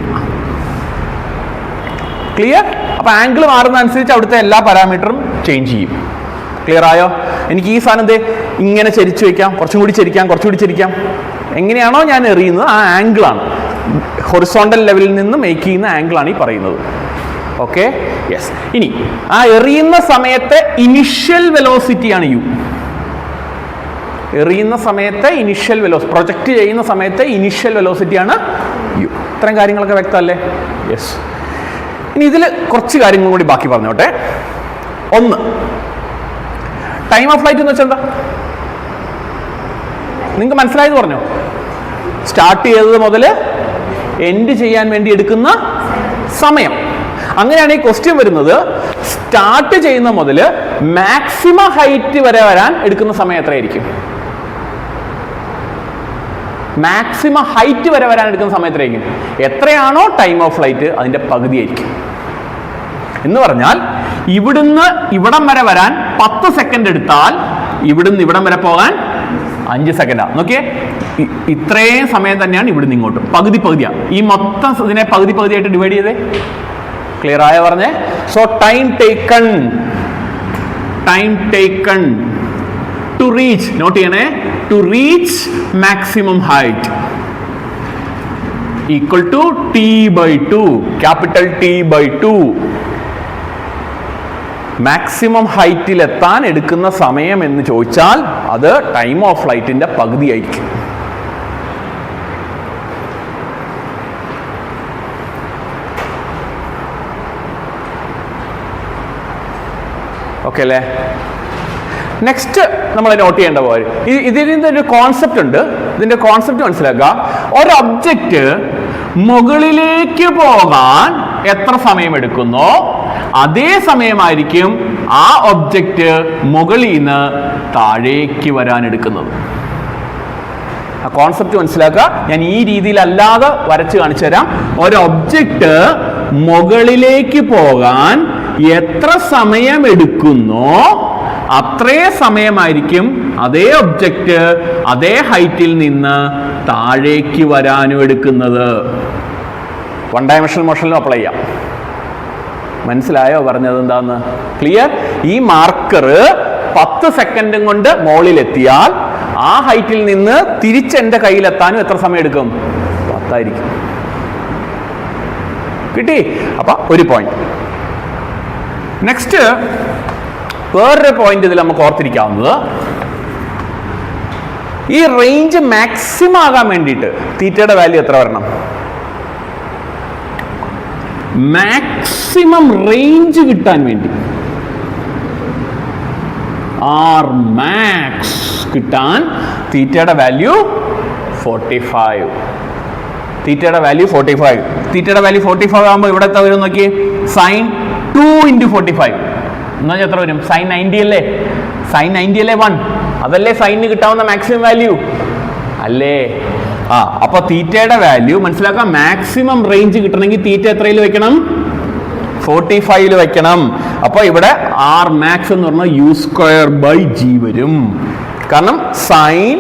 ക്ലിയർ? അപ്പൊ ആംഗിൾ മാറുന്ന അനുസരിച്ച് അവിടുത്തെ എല്ലാ പാരാമീറ്ററും ചേഞ്ച് ചെയ്യും. ക്ലിയർ ആയോ? എനിക്ക് ഈ സാധനം ഇങ്ങനെ ചരിച്ചു വയ്ക്കാം, കുറച്ചും കൂടി ചരിക്കാം, കുറച്ചുകൂടി ചരിക്കാം. എങ്ങനെയാണോ ഞാൻ എറിയുന്നത് ആ ആംഗിളാണ്, ഹൊറിസോണ്ടൽ ലെവലിൽ നിന്ന് മേക്ക് ചെയ്യുന്ന ആംഗിളാണ് ഈ പറയുന്നത്. Okay, yes. ഇനി ആ എറിയുന്ന സമയത്തെ ഇനിഷ്യൽ വെലോസിറ്റിയാണ് യു. എറിയുന്ന സമയത്തെ ഇനിഷ്യൽ വെലോസിറ്റി, പ്രൊജക്റ്റ് ചെയ്യുന്ന സമയത്തെ ഇനിഷ്യൽ വെലോസിറ്റിയാണ് യു. ഇത്രയും കാര്യങ്ങളൊക്കെ വ്യക്തമല്ലേ? യെസ്. ഇനി ഇതിൽ കുറച്ച് കാര്യങ്ങളും കൂടി ബാക്കി പറഞ്ഞോട്ടെ. ഒന്ന്, ടൈം ഓഫ് ഫ്ലൈറ്റ് എന്ന് വെച്ചാൽ എന്താ? നിങ്ങൾക്ക് മനസ്സിലായത് പറഞ്ഞോ? സ്റ്റാർട്ട് ചെയ്തത് മുതൽ എൻഡ് ചെയ്യാൻ വേണ്ടി എടുക്കുന്ന സമയം. അങ്ങനെയാണ് ഈ ക്വസ്റ്റ്യൻ വരുന്നത്. സ്റ്റാർട്ട് ചെയ്യുന്ന മുതൽ മാക്സിമം ഹൈറ്റ് വരെ വരാൻ എടുക്കുന്ന സമയം എത്രയായിരിക്കും? മാക്സിമം ഹൈറ്റ് വരെ വരാൻ എടുക്കുന്ന സമയം എത്രയായിരിക്കും? എത്രയാണോ ടൈം ഓഫ് ഫ്ലൈറ്റ് അതിന്റെ പകുതിയായിരിക്കും. എന്ന് പറഞ്ഞാൽ ഇവിടുന്ന് ഇവിടം വരെ വരാൻ 10 സെക്കൻഡ് എടുത്താൽ ഇവിടുന്ന് ഇവിടം വരെ പോകാൻ 5 സെക്കൻഡാണ്. നോക്കിയേ, ഇത്രയും സമയം തന്നെയാണ് ഇവിടുന്ന് ഇങ്ങോട്ട്. പകുതി പകുതിയാണ്. ഈ മൊത്തം ഇതിനെ പകുതി പകുതിയായിട്ട് ഡിവൈഡ് ചെയ്തേ. ക്ലിയർ ആയ പറഞ്ഞേ? So time taken to reach, note ചെയ്യണേ, to reach maximum height equal to T/2, capital T/2. Maximum ഹൈറ്റിൽ എത്താൻ എടുക്കുന്ന സമയം എന്ന് ചോദിച്ചാൽ അത് ടൈം ഓഫ് ഫ്ലൈറ്റിന്റെ പകുതിയായിരിക്കും. ഓക്കെ അല്ലേ? നെക്സ്റ്റ് നമ്മൾ നോട്ട് ചെയ്യേണ്ട പോലെ ഇതിന്റെ ഒരു കോൺസെപ്റ്റ് ഉണ്ട്. ഇതിന്റെ കോൺസെപ്റ്റ് മനസ്സിലാക്കുക. ഒരു ഒബ്ജക്റ്റ് മുകളിലേക്ക് പോകാൻ എത്ര സമയം എടുക്കുന്നോ അതേ സമയമായിരിക്കും ആ ഒബ്ജക്റ്റ് മുകളിൽ നിന്ന് താഴേക്ക് വരാൻ എടുക്കുന്നത്. ആ കോൺസെപ്റ്റ് മനസ്സിലാക്കുക. ഞാൻ ഈ രീതിയിലല്ലാതെ വരച്ച് കാണിച്ചു തരാം. ഒരു ഒബ്ജക്റ്റ് മുകളിലേക്ക് പോകാൻ എത്ര സമയം എടുക്കുന്നോ അത്രേ സമയമായിരിക്കും അതേ ഒബ്ജക്റ്റ് അതേ ഹൈറ്റിൽ നിന്ന് താഴേക്ക് വരാനും എടുക്കുന്നത്. വൺ ഡയമെൻഷണൽ മോഷനിലും അപ്ലൈ ചെയ്യാം. മനസ്സിലായോ പറഞ്ഞത് എന്താന്ന്? ക്ലിയർ? ഈ മാർക്കർ 10 സെക്കൻഡും കൊണ്ട് മുകളിലെത്തിയാൽ ആ ഹൈറ്റിൽ നിന്ന് തിരിച്ച് എൻ്റെ കയ്യിലെത്താനും എത്ര സമയം എടുക്കും? 10 ആയിരിക്കും. കിട്ടി? അപ്പൊ ഒരു പോയിന്റ്. നെക്സ്റ്റ് വേറൊരു പോയിന്റ് ഇതിൽ നമുക്ക് ഓർത്തിരിക്കാവുന്നത്, ഈ റേഞ്ച് മാക്സിമം ആകാൻ വേണ്ടിയിട്ട് തീറ്റയുടെ വാല്യൂ എത്ര വരണം? മാക്സിമം റേഞ്ച് കിട്ടാൻ വേണ്ടി ആർ മാക്സ് കിട്ടാൻ തീറ്റയുടെ വാല്യൂ 45. തീറ്റയുടെ വാല്യൂ 45. തീറ്റയുടെ വാല്യൂ 45 ആകുമ്പോൾ ഇവിടെ എത്ര വരും നോക്കി? സൈൻ 2 × 45 എന്നാൽ എത്ര വരും? സൈൻ 90 അല്ലേ? സൈൻ 90 അല്ലേ 1? അതല്ലേ സൈനിന് കിട്ടാവുന്ന മാക്സിമം വാല്യൂ അല്ലേ? അപ്പൊ തീറ്റയുടെ വാല്യൂ മനസ്സിലാക്കാം. മാക്സിമം റേഞ്ച് കിട്ടണമെങ്കിൽ തീറ്റ എത്രയിൽ വെക്കണം? 45 വെക്കണം. അപ്പൊ ഇവിടെ ആർ മാക്സ് എന്ന് പറഞ്ഞാൽ u²/g വരും. കാരണം സൈൻ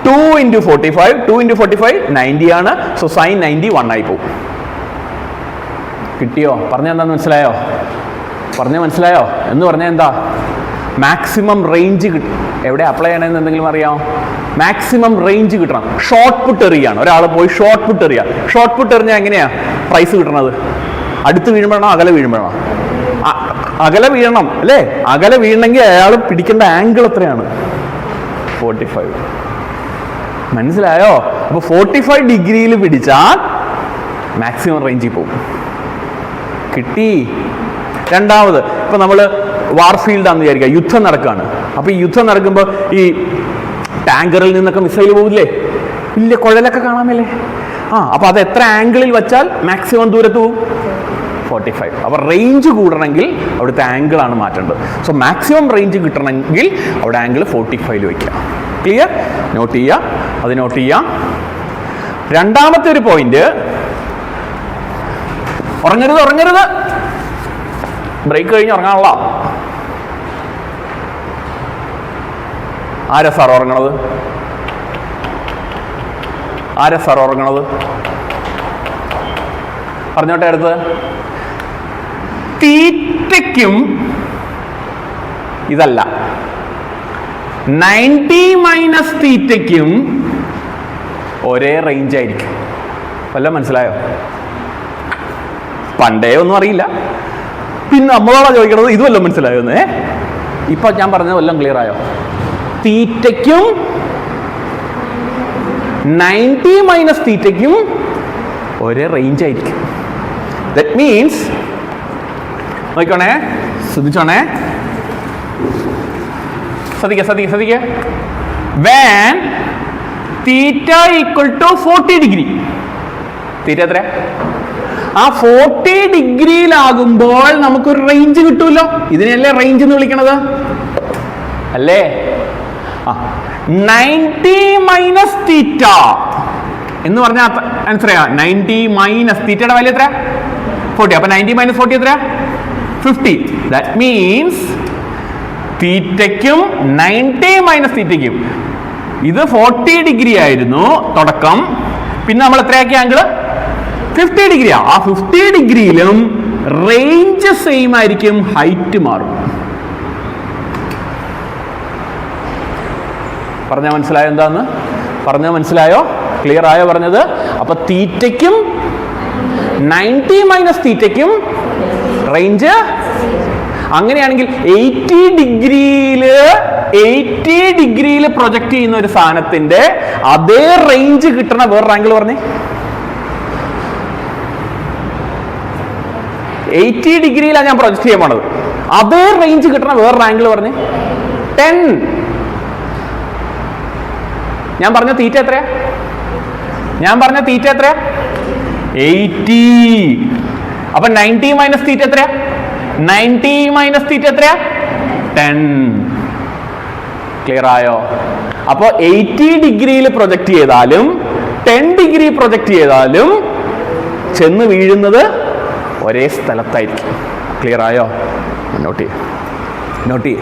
2 × 45, 2 × 45 90 ആണ്. സോ സൈൻ 90 1 ആയി പോകും. കിട്ടിയോ? പറഞ്ഞ എന്താന്ന് മനസ്സിലായോ? മനസ്സിലായോ എന്ന് പറഞ്ഞാൽ എന്താ? മാക്സിമം റേഞ്ച് എവിടെ അപ്ലൈ ചെയ്യണമെന്ന് എന്തെങ്കിലും അറിയാമോ? മാക്സിമം റേഞ്ച് കിട്ടണം. ഷോർട്ട് പുട്ട് എറിയാണ് ഒരാൾ പോയി, ഷോർട്ട് പുട്ട് എറിയാം. ഷോർട്ട് പുട്ട് എറിഞ്ഞാൽ എങ്ങനെയാ പ്രൈസ് കിട്ടണത്? അടുത്ത് വീഴുമ്പോഴാണോ അകലെ വീഴുമ്പോഴാണോ? അകലെ വീഴണം അല്ലേ? അകലെ വീഴണമെങ്കിൽ അയാൾ പിടിക്കേണ്ട ആംഗിൾ എത്രയാണ്? 45. മനസ്സിലായോ? അപ്പൊ 45 ഡിഗ്രിയിൽ പിടിച്ചാൽ മാക്സിമം റേഞ്ചിൽ പോകും. കിട്ടി? രണ്ടാമത്, ഇപ്പൊ നമ്മൾ വാർഫീൽഡാന്ന് വിചാരിക്കുക, യുദ്ധം നടക്കുകയാണ്. അപ്പൊ ഈ യുദ്ധം നടക്കുമ്പോൾ ഈ ടാങ്കറിൽ നിന്നൊക്കെ മിസൈൽ പോകില്ലേ? വലിയ കുഴലൊക്കെ കാണാമല്ലേ? അപ്പൊ അത് എത്ര ആംഗിളിൽ വെച്ചാൽ മാക്സിമം ദൂരത്ത് പോകും? 45. അപ്പൊ റേഞ്ച് കൂടണമെങ്കിൽ അവിടുത്തെ ആംഗിളാണ് മാറ്റേണ്ടത്. സോ മാക്സിമം റേഞ്ച് കിട്ടണമെങ്കിൽ അവിടെ ആംഗിൾ 45 വയ്ക്കുക. ക്ലിയർ? നോട്ട് ചെയ്യുക, അത് നോട്ട് ചെയ്യാം. രണ്ടാമത്തെ ഒരു പോയിന്റ്, ഉറങ്ങരുത് ബ്രേക്ക് കഴിഞ്ഞ് ഉറങ്ങാനുള്ള. ആരാ സാർ ഉറങ്ങണത്? ആരാ സാർ ഉറങ്ങണത്? പറഞ്ഞോട്ടെ അടുത്ത്. തീറ്റയ്ക്കും ഇതല്ല, 90 മൈനസ് തീറ്റയ്ക്കും ഒരേ റേഞ്ച് ആയിരിക്കും. വല്ല മനസ്സിലായോ? പണ്ടേ ഒന്നും അറിയില്ല, പിന്നെ നമ്മളോടാ ചോദിക്കണത് ഇത് വല്ലതും മനസ്സിലായോന്നേ. ഇപ്പൊ ഞാൻ പറഞ്ഞത് വല്ലതും ക്ലിയർ ആയോ? തീറ്റയ്ക്കും 90 മൈനസ് തീറ്റയ്ക്കും ഒരേ റേഞ്ച് ആയിരിക്കും. ദാറ്റ് മീൻസ്, നോക്കണേ, ശ്രദ്ധിച്ചോണേ, ശ്രദ്ധിക്ക. When theta equal to 40 degree, തീറ്റ എത്ര? ആ 40 ഡിഗ്രിയിലാകുമ്പോൾ നമുക്കൊരു റേഞ്ച് കിട്ടുമല്ലോ. ഇതിനെയല്ലേ റേഞ്ച് എന്ന് വിളിക്കണത് അല്ലേ? 90 മൈനസ് തീറ്റ എന്ന് പറഞ്ഞാൽ ആൻസർ 90 മൈനസ് തീറ്റയുടെ വാല്യൂ എത്ര? 40. അപ്പൊ 90 മൈനസ് 40 എത്ര? 50. ദാറ്റ് മീൻസ് തീറ്റയ്ക്കും 90 മൈനസ് തീറ്റയ്ക്കും ഇത് 40 ഡിഗ്രി ആയിരുന്നു തുടക്കം. പിന്നെ നമ്മൾ എത്രയാക്കിയ ആംഗിള്? 50 ഡിഗ്രിയാ. ആ 50 ഡിഗ്രിയിലും റേഞ്ച് സെയിം ആയിരിക്കും, ഹൈറ്റ് മാറും. പറഞ്ഞാൽ മനസ്സിലായോ? എന്താന്ന് പറഞ്ഞാൽ മനസ്സിലായോ? ക്ലിയർ ആയോ പറഞ്ഞത്? അപ്പൊ തീറ്റയ്ക്കും 90 മൈനസ് തീറ്റയ്ക്കും റേഞ്ച്. അങ്ങനെയാണെങ്കിൽ 80 ഡിഗ്രിയിൽ പ്രൊജക്ട് ചെയ്യുന്ന ഒരു സാധനത്തിന്റെ അതേ റേഞ്ച് കിട്ടണ വേറൊരു ആംഗിൾ പറഞ്ഞേ. 80 ഡിഗ്രിയിലാണ് ഞാൻ പ്രൊജക്ട് ചെയ്യാൻ പോണത്, അതേ റേഞ്ച് കിട്ടണ വേറൊരു ആംഗിൾ പറഞ്ഞേ. 10. ഞാൻ പറഞ്ഞ തീറ്റ എത്രയാ? 80. അപ്പൊ 90 മൈനസ് തീറ്റ എത്രയാ? 90 മൈനസ് തീറ്റ എത്രയാ? 10. ക്ലിയർ ആയോ? അപ്പൊ 80 ഡിഗ്രിയിൽ പ്രൊജക്ട് ചെയ്താലും 10 ഡിഗ്രി പ്രൊജക്ട് ചെയ്താലും ചെന്ന് വീഴുന്നത് ഒരേ സ്ഥലത്തായിരിക്കും. ക്ലിയർ ആയോ? നോട്ട് ചെയ്യ്.